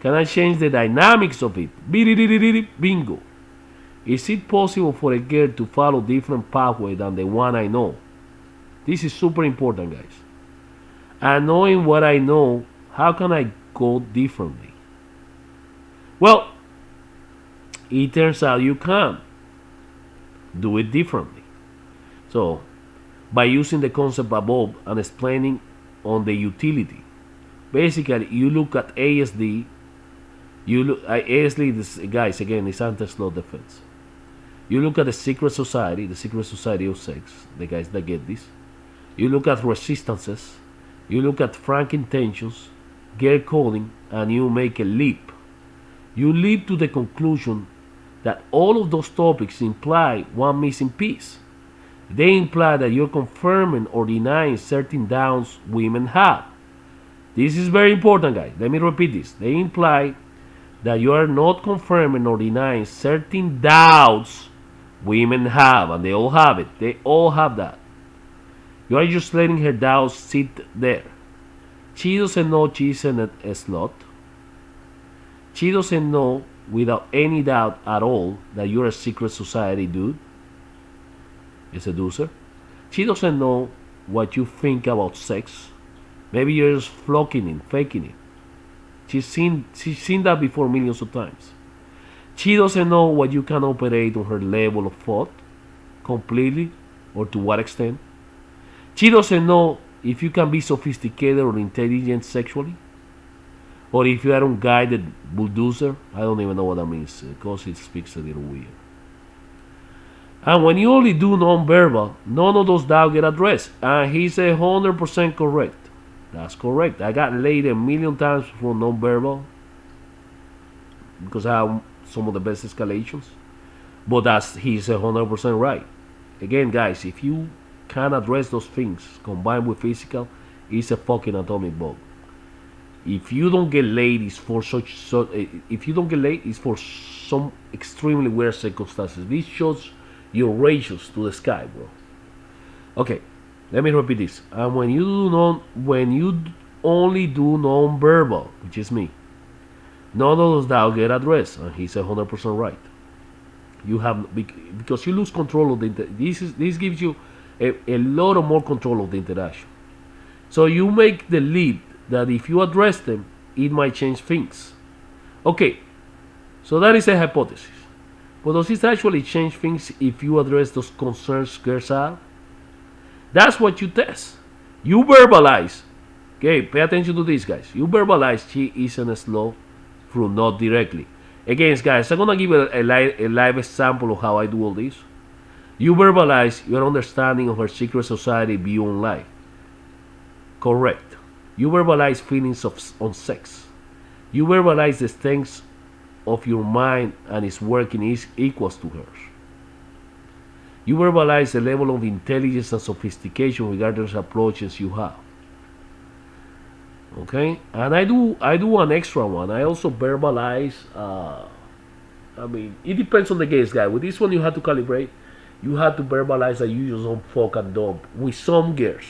Can I change the dynamics of it? Bididididdim, bingo. Is it possible for a girl to follow different pathway than the one I know? This is super important, guys. And knowing what I know, how can I go differently? Well, it turns out you can do it differently. So, by using the concept above and explaining on the utility, basically you look at ASD You look, honestly, this guys again, it's anti-slow defense. You look at the secret society of sex, the guys that get this. You look at resistances, you look at frank intentions, girl coding, and you make a leap. You leap to the conclusion that all of those topics imply one missing piece. They imply that you're confirming or denying certain doubts women have. This is very important, guys. Let me repeat this. They imply that you are not confirming or denying certain doubts women have, and they all have it. They all have that. You are just letting her doubts sit there. She doesn't know she's a slut. She doesn't know without any doubt at all that you're a secret society dude, a seducer. She doesn't know what you think about sex. Maybe you're just flocking it, faking it. She's seen that before millions of times. She doesn't know what you can operate on her level of thought completely or to what extent. She doesn't know if you can be sophisticated or intelligent sexually, or if you are unguided bulldozer. I don't even know what that means because it speaks a little weird. And when you only do non-verbal, none of those doubts get addressed. And he's 100% correct. That's correct. I got laid a million times for non-verbal because I have some of the best escalations. But he's 100% right. Again, guys, if you can address those things combined with physical, it's a fucking atomic bomb. If you don't get laid, it's for if you don't get laid, it's for some extremely weird circumstances. This shows your ratios to the sky, bro. Okay, let me repeat this. And when you only do non-verbal, which is me, none of those doubts get addressed, and he's 100% right. You have because you lose control of the this gives you a lot of more control of the interaction. So you make the leap that if you address them, it might change things. Okay, so that is a hypothesis. But does it actually change things if you address those concerns girls have? That's what you test. You verbalize. Okay, pay attention to this, guys. You verbalize she isn't a slow through not directly. Again, guys, I'm gonna give a live example of how I do all this. You verbalize your understanding of her secret society view on life. Correct. You verbalize feelings on sex. You verbalize the strengths of your mind and its working is equals to hers. You verbalize the level of intelligence and sophistication regarding the approaches you have. Okay, and I do an extra one. I also verbalize. I mean, it depends on the case, guy. With this one, you have to calibrate. You have to verbalize that you just don't fuck and dump with some girls,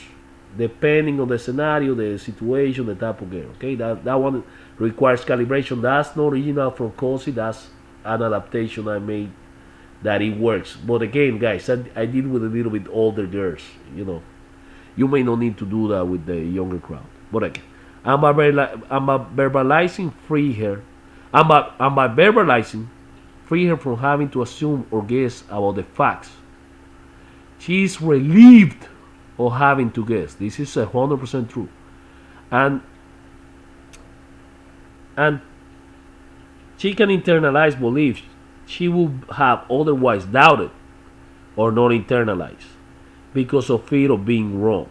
depending on the scenario, the situation, the type of girl. Okay, that one requires calibration. That's not original from Cosy. That's an adaptation I made that it works. But again, guys, I deal with a little bit older girls. You may not need to do that with the younger crowd. But again, I'm by verbalizing free her. I'm by verbalizing free her from having to assume or guess about the facts. She is relieved of having to guess. This is 100% true, and she can internalize beliefs she would have otherwise doubted or not internalized because of fear of being wrong.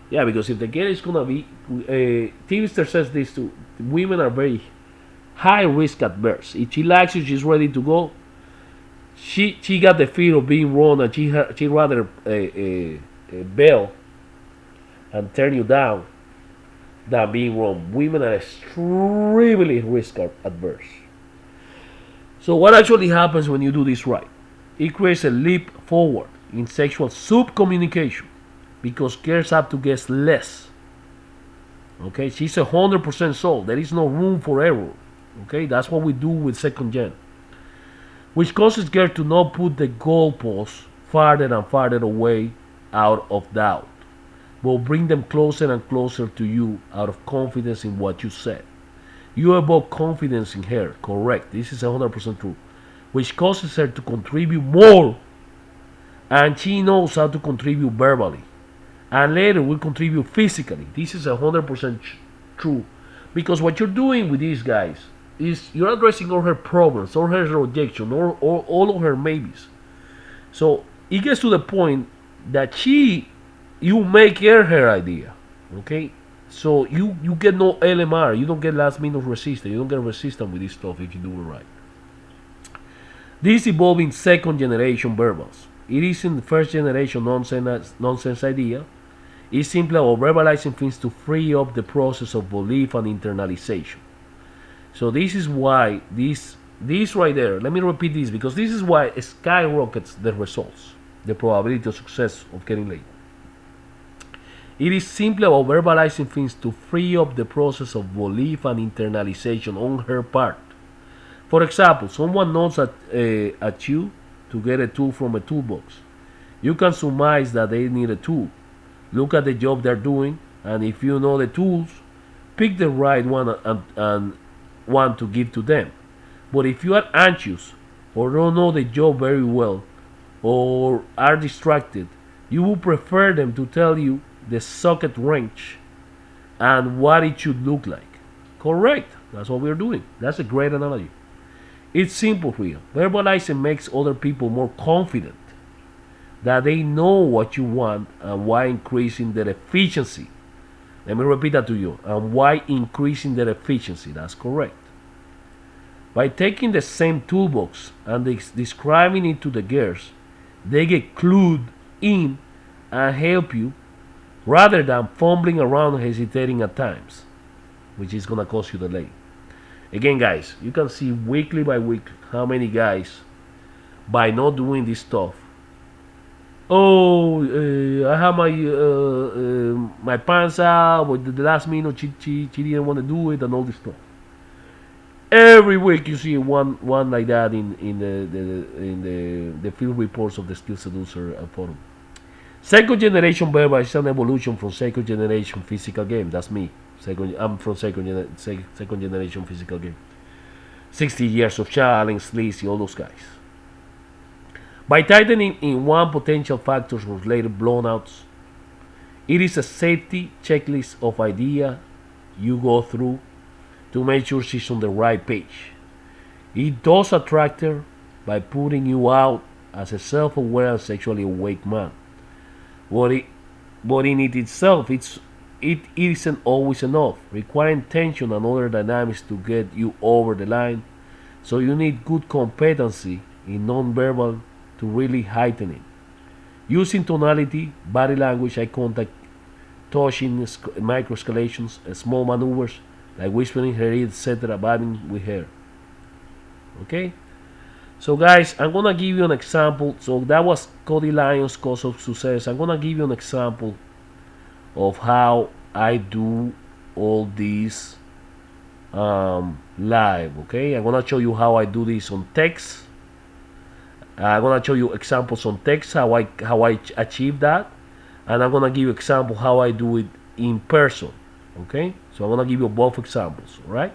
Yeah, because if the girl is gonna be, Timister says this too. Women are very high risk adverse. If she likes you, she's ready to go. She got the fear of being wrong, and she rather bail and turn you down than being wrong. Women are extremely risk adverse. So what actually happens when you do this right? It creates a leap forward in sexual sub-communication because girls have to guess less. Okay, she's 100% sold. There is no room for error. Okay, that's what we do with second gen, which causes girls to not put the goalposts farther and farther away out of doubt, but bring them closer and closer to you out of confidence in what you said. You evoke confidence in her, correct. This is 100% true, which causes her to contribute more, and she knows how to contribute verbally, and later will contribute physically. This is 100% true, because what you're doing with these guys is you're addressing all her problems, all her rejection, or all of her maybes. So it gets to the point that you make her idea, okay? So you get no LMR, you don't get last minute resistance, you don't get resistance with this stuff if you do it right. This evolving second generation verbals. It isn't the first generation nonsense idea. It's simply about verbalizing things to free up the process of belief and internalization. So this is why this right there, let me repeat this because this is why it skyrockets the results, the probability of success of getting laid. It is simply about verbalizing things to free up the process of belief and internalization on her part. For example, someone nods at you to get a tool from a toolbox. You can surmise that they need a tool. Look at the job they're doing, and if you know the tools, pick the right one and one to give to them. But if you are anxious or don't know the job very well or are distracted, you would prefer them to tell you the socket wrench and what it should look like. Correct. That's what we're doing. That's a great analogy. It's simple here. Verbalizing makes other people more confident that they know what you want and why increasing their efficiency. Let me repeat that to you. And why increasing their efficiency. That's correct. By taking the same toolbox and describing it to the girls, they get clued in and help you rather than fumbling around and hesitating at times, which is gonna cause you delay. Again, guys, you can see weekly by week how many guys, by not doing this stuff, I have my pants out, but the last minute she didn't want to do it and all this stuff. Every week you see one like that in the field reports of the Skill Seducer forum. Second generation verbal is an evolution from second generation physical game. That's me. I'm from second generation physical game. 60 years of challenge, sleazy, all those guys. By tightening in one potential factors related blownouts, it is a safety checklist of idea you go through to make sure she's on the right page. It does attract her by putting you out as a self-aware and sexually awake man. But in it itself, it isn't always enough, requiring tension and other dynamics to get you over the line. So you need good competency in non-verbal to really heighten it. Using tonality, body language, eye contact, touching, micro escalations, small maneuvers like whispering in her ear, etc., vibing with her. Okay? So guys, I'm gonna give you an example. So that was Cody Lyons' Cause of Success. I'm gonna give you an example of how I do all these live. Okay, I'm gonna show you how I do this on text. I'm gonna show you examples on text how I achieve that, and I'm gonna give you example how I do it in person. Okay, so I'm gonna give you both examples. All right.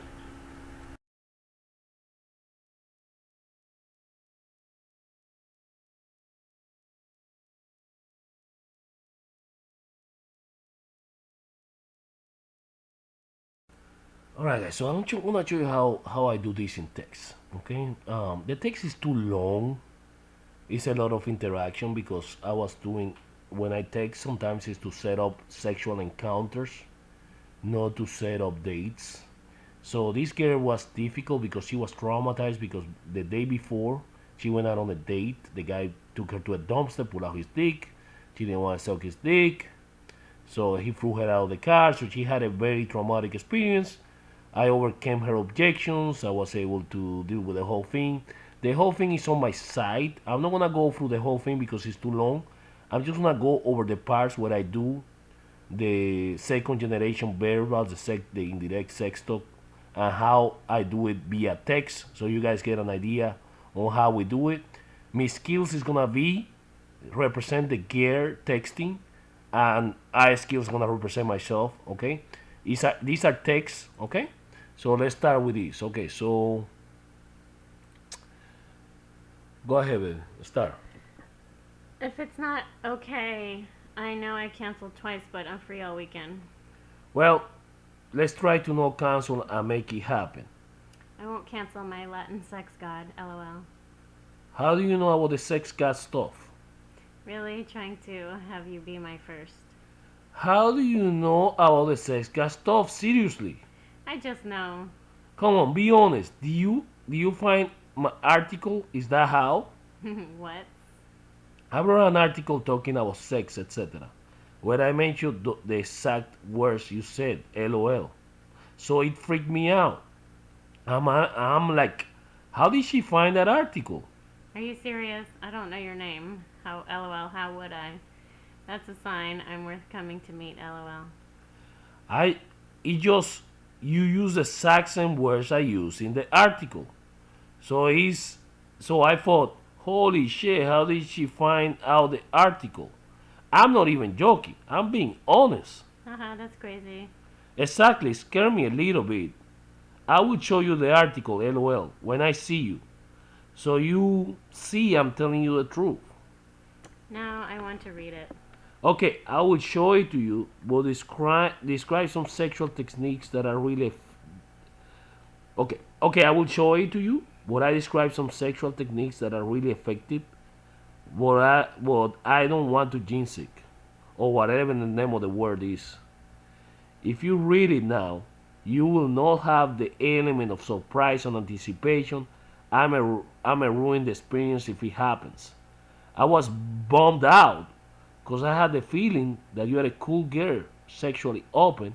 Alright guys, so I'm gonna show you how I do this in text. Okay, the text is too long. It's a lot of interaction because I was doing when I text sometimes is to set up sexual encounters, not to set up dates. So this girl was difficult because she was traumatized because the day before she went out on a date. The guy took her to a dumpster, pulled out his dick. She didn't want to suck his dick, so he threw her out of the car. So she had a very traumatic experience. I overcame her objections. I was able to deal with the whole thing. The whole thing is on my site. I'm not gonna go through the whole thing because it's too long. I'm just gonna go over the parts where I do the second generation verbals, the indirect sex talk, and how I do it via text, so you guys get an idea on how we do it. My skills is gonna be represent the gear texting, and I skills gonna represent myself. Okay, these are texts. Okay. So let's start with this. Okay, so go ahead, baby. Start. If it's not okay, I know I canceled twice, but I'm free all weekend. Well, let's try to not cancel and make it happen. I won't cancel my Latin sex god, lol. How do you know about the sex god stuff? Really trying to have you be my first. How do you know about the sex god stuff? Seriously. I just know. Come on, be honest. Do you find my article? Is that how? What? I wrote an article talking about sex, etc. Where I mentioned the exact words you said, LOL. So it freaked me out. I'm like, how did she find that article? Are you serious? I don't know your name. How lol, how would I? That's a sign I'm worth coming to meet, lol. I it just you use the exact same words I use in the article. So I thought, holy shit, how did she find out the article? I'm not even joking. I'm being honest. Haha, that's crazy. Exactly, scared me a little bit. I will show you the article, LOL, when I see you. So you see I'm telling you the truth. Now I want to read it. Okay, I will show it to you, but describe some sexual techniques that are really. Okay, I will show it to you, but I describe some sexual techniques that are really effective, but I don't want to jinx it, or whatever the name of the word is. If you read it now, you will not have the element of surprise and anticipation. I'm a ruin the experience if it happens. I was bummed out because I had the feeling that you are a cool girl, sexually open,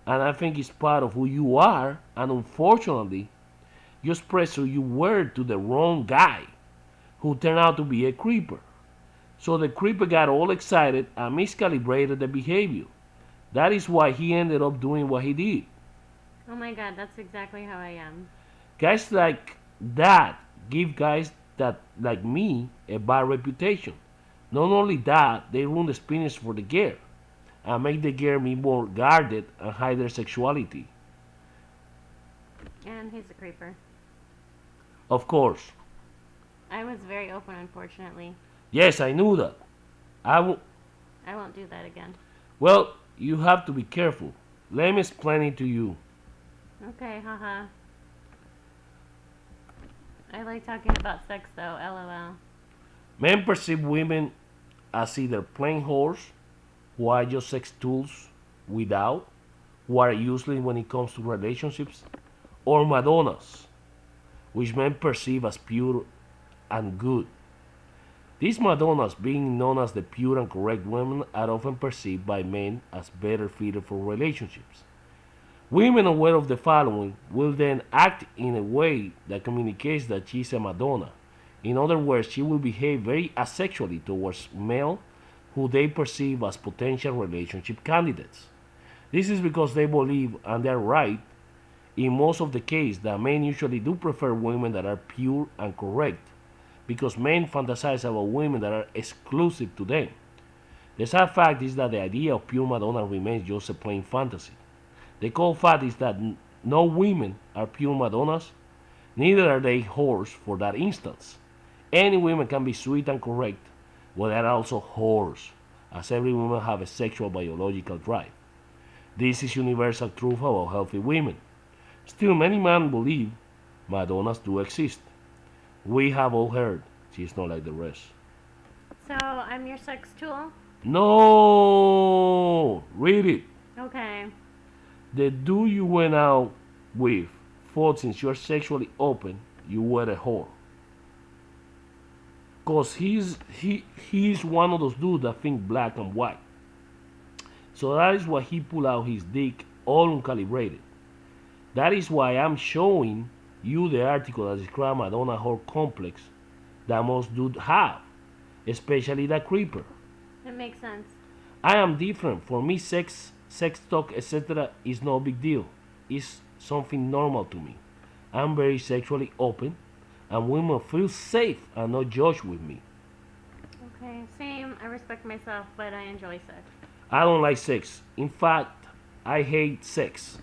and I think it's part of who you are. And unfortunately, you expressed who you were to the wrong guy, who turned out to be a creeper. So the creeper got all excited and miscalibrated the behavior. That is why he ended up doing what he did. Oh my god, that's exactly how I am. Guys like that give guys that like me a bad reputation. Not only that, they ruin the experience for the girl and make the girl be more guarded and hide their sexuality. And he's a creeper. Of course. I was very open, unfortunately. Yes, I knew that. I won't do that again. Well, you have to be careful. Let me explain it to you. Okay, haha. I like talking about sex though, lol. Men perceive women as either plain whores, who are just sex tools without, who are useless when it comes to relationships, or Madonnas, which men perceive as pure and good. These Madonnas, being known as the pure and correct women, are often perceived by men as better fitted for relationships. Women aware of the following will then act in a way that communicates that she is a Madonna. In other words, she will behave very asexually towards male who they perceive as potential relationship candidates. This is because they believe, and they are right, in most of the case that men usually do prefer women that are pure and correct, because men fantasize about women that are exclusive to them. The sad fact is that the idea of pure Madonna remains just a plain fantasy. The cold fact is that no women are pure Madonnas, neither are they whores for that instance. Any women can be sweet and correct, but they are also whores, as every woman has a sexual biological drive. This is universal truth about healthy women. Still, many men believe Madonnas do exist. We have all heard she's not like the rest. So, I'm your sex tool? No! Read it. Okay. The dude you went out with thought since you're sexually open, you were a whore. Cause he's one of those dudes that think black and white. So that is why he pulled out his dick all uncalibrated. That is why I'm showing you the article that describes Madonna whore complex that most dudes have, especially that creeper. It makes sense. I am different. For me, sex talk, etc. is no big deal. It's something normal to me. I'm very sexually open, and women feel safe and not judged with me. Okay, same. I respect myself, but I enjoy sex. I don't like sex. In fact, I hate sex.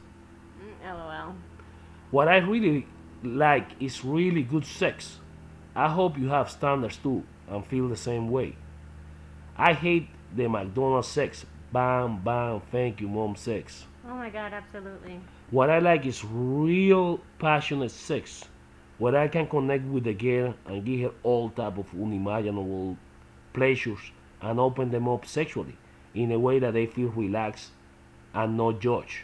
LOL. What I really like is really good sex. I hope you have standards too and feel the same way. I hate the McDonald's sex. Bam, bam, thank you, mom sex. Oh my god, absolutely. What I like is real passionate sex, where I can connect with the girl and give her all type of unimaginable pleasures and open them up sexually in a way that they feel relaxed and not judged.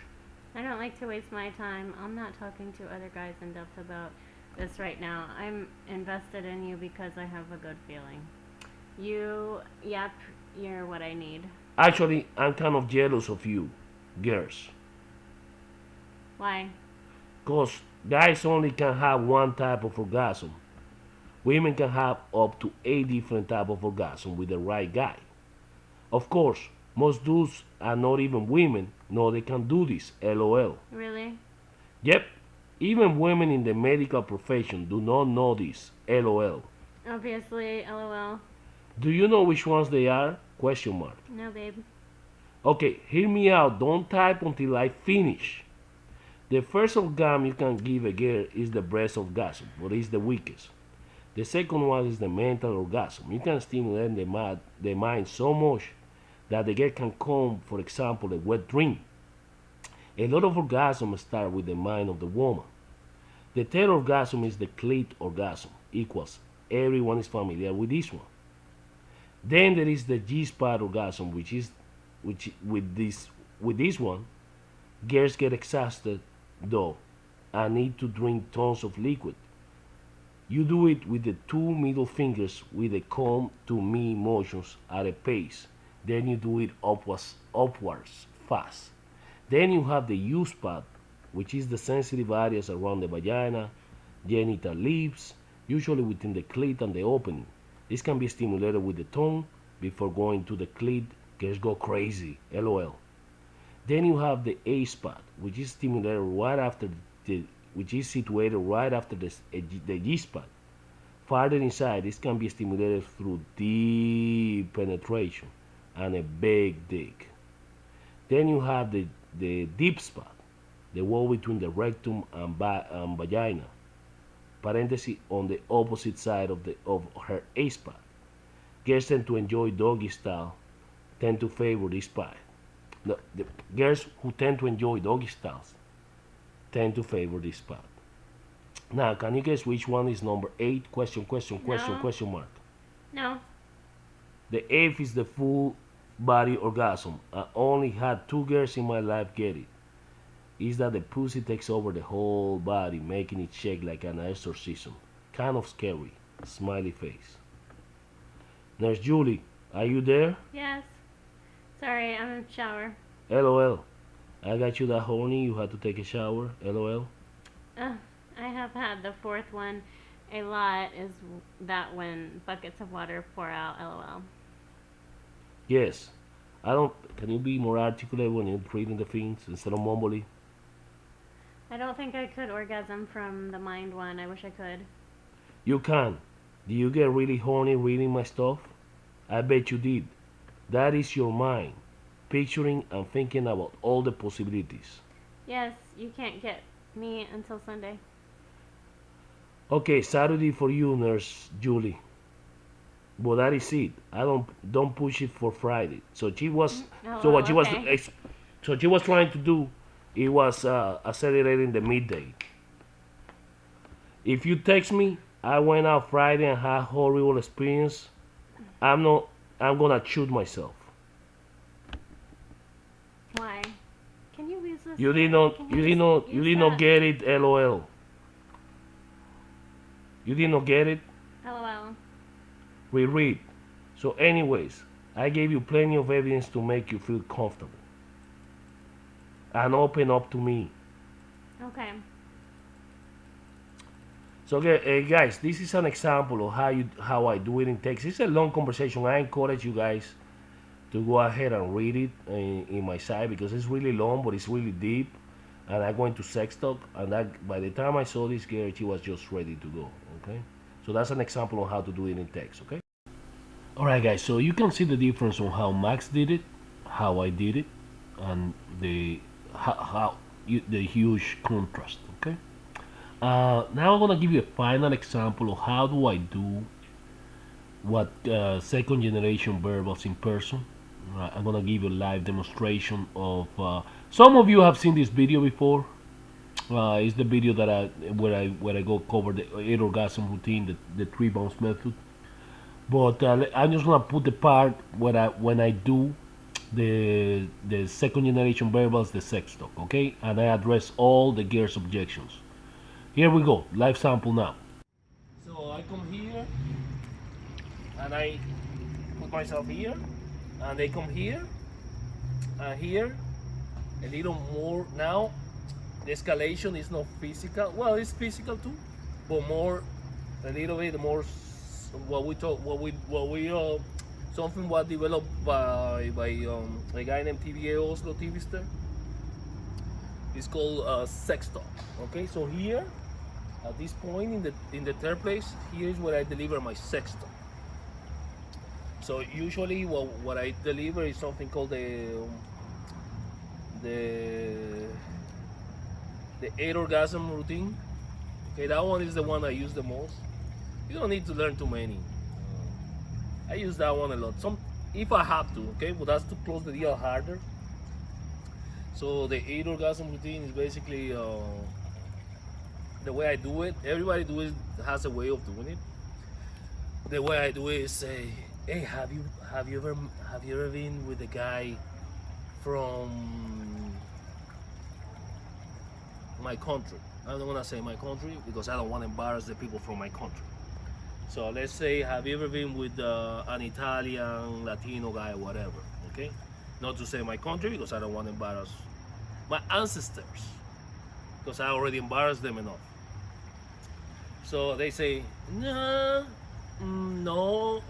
I don't like to waste my time. I'm not talking to other guys in depth about this right now. I'm invested in you because I have a good feeling. Yep, you're what I need. Actually, I'm kind of jealous of you, girls, Why? because guys only can have one type of orgasm. Women can have up to 8 different type of orgasm with the right guy. Of course, most dudes and not even women know they can do this. LOL. Really? Yep, even women in the medical profession do not know this. LOL. Obviously, lol. Do you know which ones they are? Question mark. No, babe. Okay, hear me out. Don't type until I finish. The first orgasm you can give a girl is the breast orgasm, but it's the weakest. The second one is the mental orgasm. You can stimulate the mind so much that the girl can come, for example, a wet dream. A lot of orgasms start with the mind of the woman. The third orgasm is the clit orgasm, equals. Everyone is familiar with this one. Then there is the G-spot orgasm, which with this one, girls get exhausted though and need to drink tons of liquid. You do it with the two middle fingers with the come to me motions at a pace. Then you do it upwards fast. Then you have the U spot, which is the sensitive areas around the vagina, genital lips, usually within the clit and the opening. This can be stimulated with the tongue before going to the clit. Girls go crazy, LOL. Then you have the A spot, which is stimulated right after which is situated right after the G spot. Farther inside, this can be stimulated through deep penetration and a big dick. Then you have the deep spot, the wall between the rectum and vagina, parenthesis on the opposite side of her A spot. Girls tend to enjoy doggy style, tend to favor this spot. No, the girls who tend to enjoy doggy styles tend to favor this spot. Now, can you guess which one is number 8? Question, No. question mark. No. The 8th is the full body orgasm. I only had 2 girls in my life get it. Is that the pussy takes over the whole body, making it shake like an exorcism. Kind of scary. Smiley face. Nurse Julie, are you there? Yes. Sorry, I'm in the shower. LOL. I got you that horny you had to take a shower. LOL. I have had the fourth one a lot. Is that when buckets of water pour out? LOL. Yes. I don't. Can you be more articulate when you're reading the things instead of mumbling? I don't think I could orgasm from the mind one. I wish I could. You can. Do you get really horny reading my stuff? I bet you did. That is your mind, picturing and thinking about all the possibilities. Yes, you can't get me until Sunday. Okay, Saturday for you, Nurse Julie. But that is it. I don't push it for Friday. So she was. Oh, So what she was. okay. So she was trying to do. It was accelerating the midday. If you text me, I went out Friday and had horrible experience. I'm not. I'm gonna shoot myself. Why? Can you use this? You did not. Can You did just not. use You did not that? get it. LOL. You did not get it. LOL. Reread. So, anyways, I gave you plenty of evidence to make you feel comfortable and open up to me. Okay. So, okay, guys, this is an example of how I do it in text. It's a long conversation. I encourage you guys to go ahead and read it in my site because it's really long, but it's really deep. And I go into sex talk, and that, by the time I saw this girl, she was just ready to go. Okay, so that's an example of how to do it in text. Okay. All right, guys. So you can see the difference on how Max did it, how I did it, and the huge contrast. Okay. Now I'm gonna give you a final example of how do I do what second generation verbals in person. Right, I'm gonna give you a live demonstration of. Some of you have seen this video before. It's the video that I go cover the 8 orgasm routine, the 3 bounce method. But I'm just gonna put the part where when I do the second generation variables, the sex talk, okay, and I address all the gears objections. Here we go, live sample now. So I come here and I put myself here, and they come here and here a little more. Now the escalation is not physical. Well, it's physical too, but more, a little bit more. What we talk, what we something was developed by a guy named TVA Oslo Tivister. It's called sex talk. Okay, so here at this point in the third place, here is where I deliver my sex talk. So usually what I deliver is something called the 8 orgasm routine. Okay, that one is the one I use the most. You don't need to learn too many. I use that one a lot. If I have to, okay, but that's to close the deal harder. So the 8 orgasm routine is basically the way I do it. Everybody has a way of doing it. The way I do it is say, hey, have you ever been with a guy from my country? I don't want to say my country because I don't want to embarrass the people from my country. So let's say, have you ever been with an Italian, Latino guy, whatever, okay? Not to say my country because I don't want to embarrass my ancestors because I already embarrassed them enough. So they say, nah, no,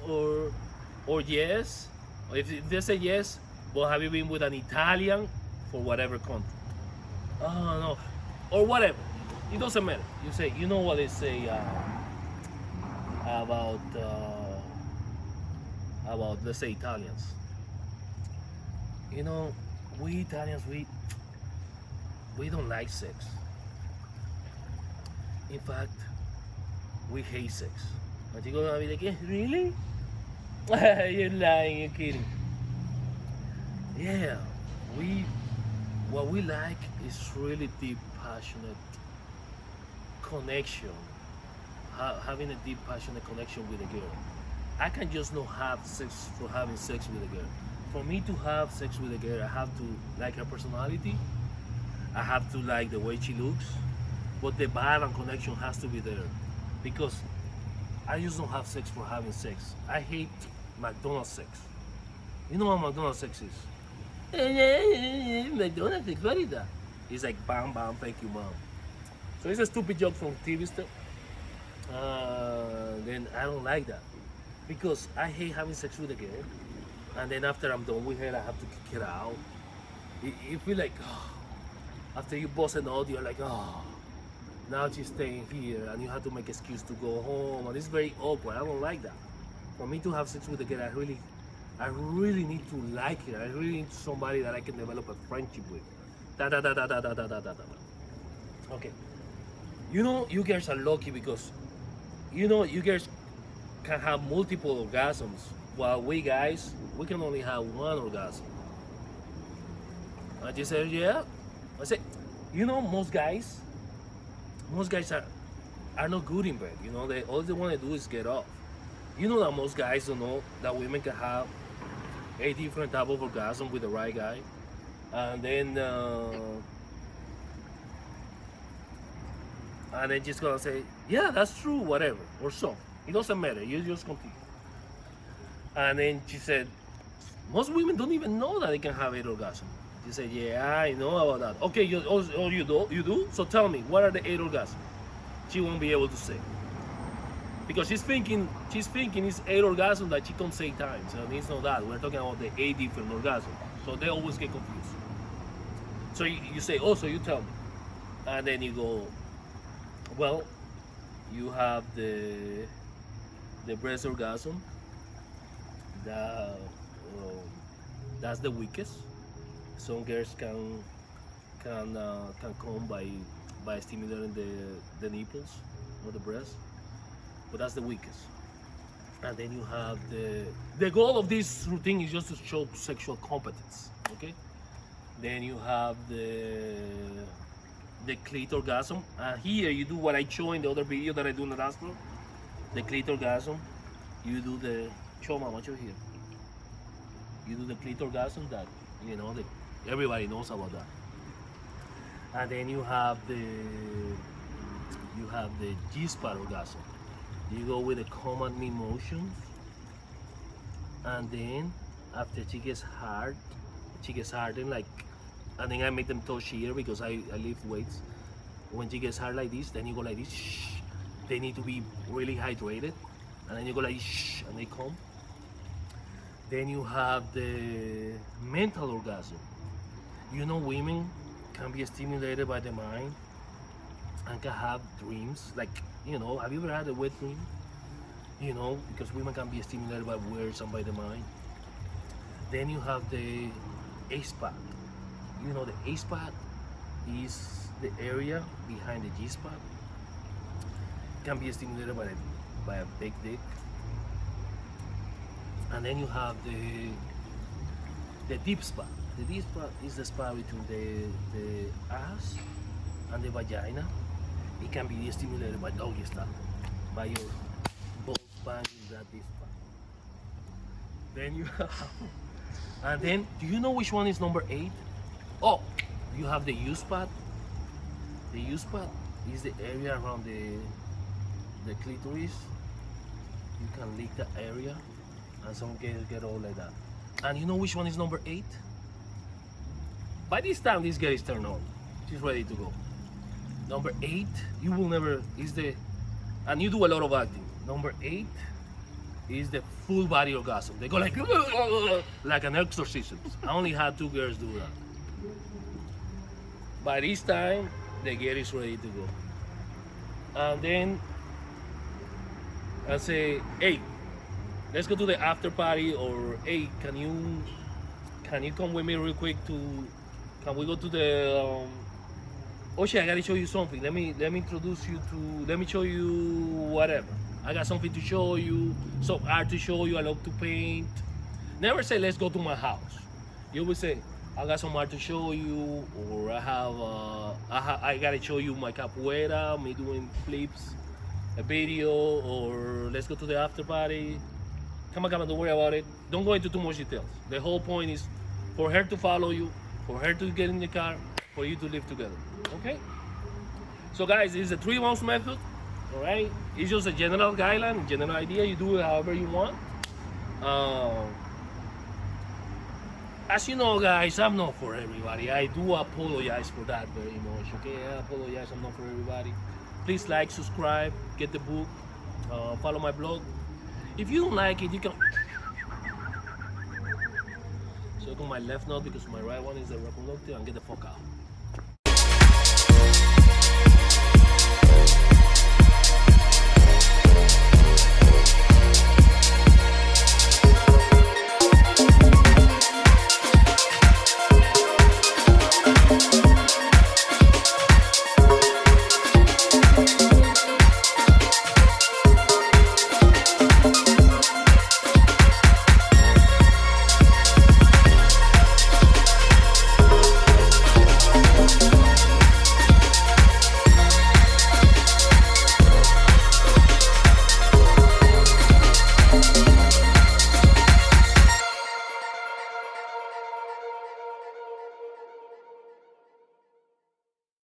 or yes. If they say yes, but have you been with an Italian for whatever country? Oh, no, or whatever. It doesn't matter. You say, you know what they say about let's say Italians. You know, we Italians we don't like sex. In fact, we hate sex. And you're gonna be like, eh, really? You're lying, you're kidding. Yeah, what we like is really deep, passionate connection. Having a deep, passionate connection with a girl. I can just not have sex for having sex with a girl. For me to have sex with a girl, I have to like her personality. I have to like the way she looks. But the vibe and connection has to be there. Because I just don't have sex for having sex. I hate McDonald's sex. You know what McDonald's sex is? McDonald's sex, what is that? It's like bam bam, thank you mom. So it's a stupid joke from TV stuff. Then I don't like that because I hate having sex with a girl, and then after I'm done with her, I have to kick her out. You feel like after you bust an out, you're like, oh, now she's staying here, and you have to make an excuse to go home, and it's very awkward. I don't like that. For me to have sex with a girl, I really need to like her. I really need somebody that I can develop a friendship with. Okay. You know, you girls are lucky because, you know, you girls can have multiple orgasms, while we guys, we can only have one orgasm. And she said, yeah. I said, you know, most guys are not good in bed. You know, all they want to do is get off. You know that most guys don't know that women can have a different type of orgasm with the right guy. And then just gonna say, yeah, that's true, whatever, or so. It doesn't matter, you just continue. And then she said, most women don't even know that they can have 8 orgasms. She said, yeah, I know about that. Okay, you do? So tell me, what are the 8 orgasms? She won't be able to say. Because she's thinking it's 8 orgasms that she can say times, and it's not that. We're talking about the 8 different orgasms. So they always get confused. So you say, oh, so you tell me. And then you go, well, you have the breast orgasm. That's the weakest. Some girls can come by stimulating the nipples or the breast, but that's the weakest. And then you have the goal of this routine is just to show sexual competence, okay? Then you have the clit orgasm, and here you do what I showed in the other video that I do in the last one. The clit orgasm, you do the show mama show here. You do the clit orgasm that everybody knows about that. And then you have the G-spot orgasm. You go with the command me motions, and then after she gets hard, and like, and then I make them touch here because I lift weights. When she gets hard like this, then you go like this. Shh. They need to be really hydrated, and then you go like this, shh, and they come. Then you have the mental orgasm. Women can be stimulated by the mind and can have dreams. Like, have you ever had a wet dream? Because women can be stimulated by words and by the mind. Then you have the A-spot. The A-spot is the area behind the G-spot. Can be stimulated by a big dick. And then you have the deep spot. The deep spot is the spot between the ass and the vagina. It can be stimulated by doggy style, by your balls banging that deep spot. Then you have, and then do you know which one is number 8? Oh, you have the U spot. The U spot is the area around the clitoris. You can lick the area, and some girls get all like that. And you know which one is number 8? By this time, this girl is turned on. She's ready to go. Number 8, you will never, and you do a lot of acting. Number 8 is the full body orgasm. They go like an exorcism. I only had 2 girls do that. By this time, the girl is ready to go. And then I say, hey, let's go to the after party, or hey, can you come with me real quick can we go to the oh shit, I gotta show you something. Let me introduce you to, let me show you whatever. I got something to show you, some art to show you. I love to paint. Never say let's go to my house. You will say I got some art to show you, or I gotta show you my capoeira, me doing flips, a video, or let's go to the after party. Come on, don't worry about it. Don't go into too much details. The whole point is for her to follow you, for her to get in the car, for you to live together. Okay? So guys, this is a 3 months method. Alright? It's just a general guideline, general idea. You do it however you want. As you know, guys, I'm not for everybody. I do apologize for that very much. Okay? I apologize, I'm not for everybody. Please like, subscribe, get the book, follow my blog. If you don't like it, you can suck on my left nut because my right one is the reproductive, and get the fuck out.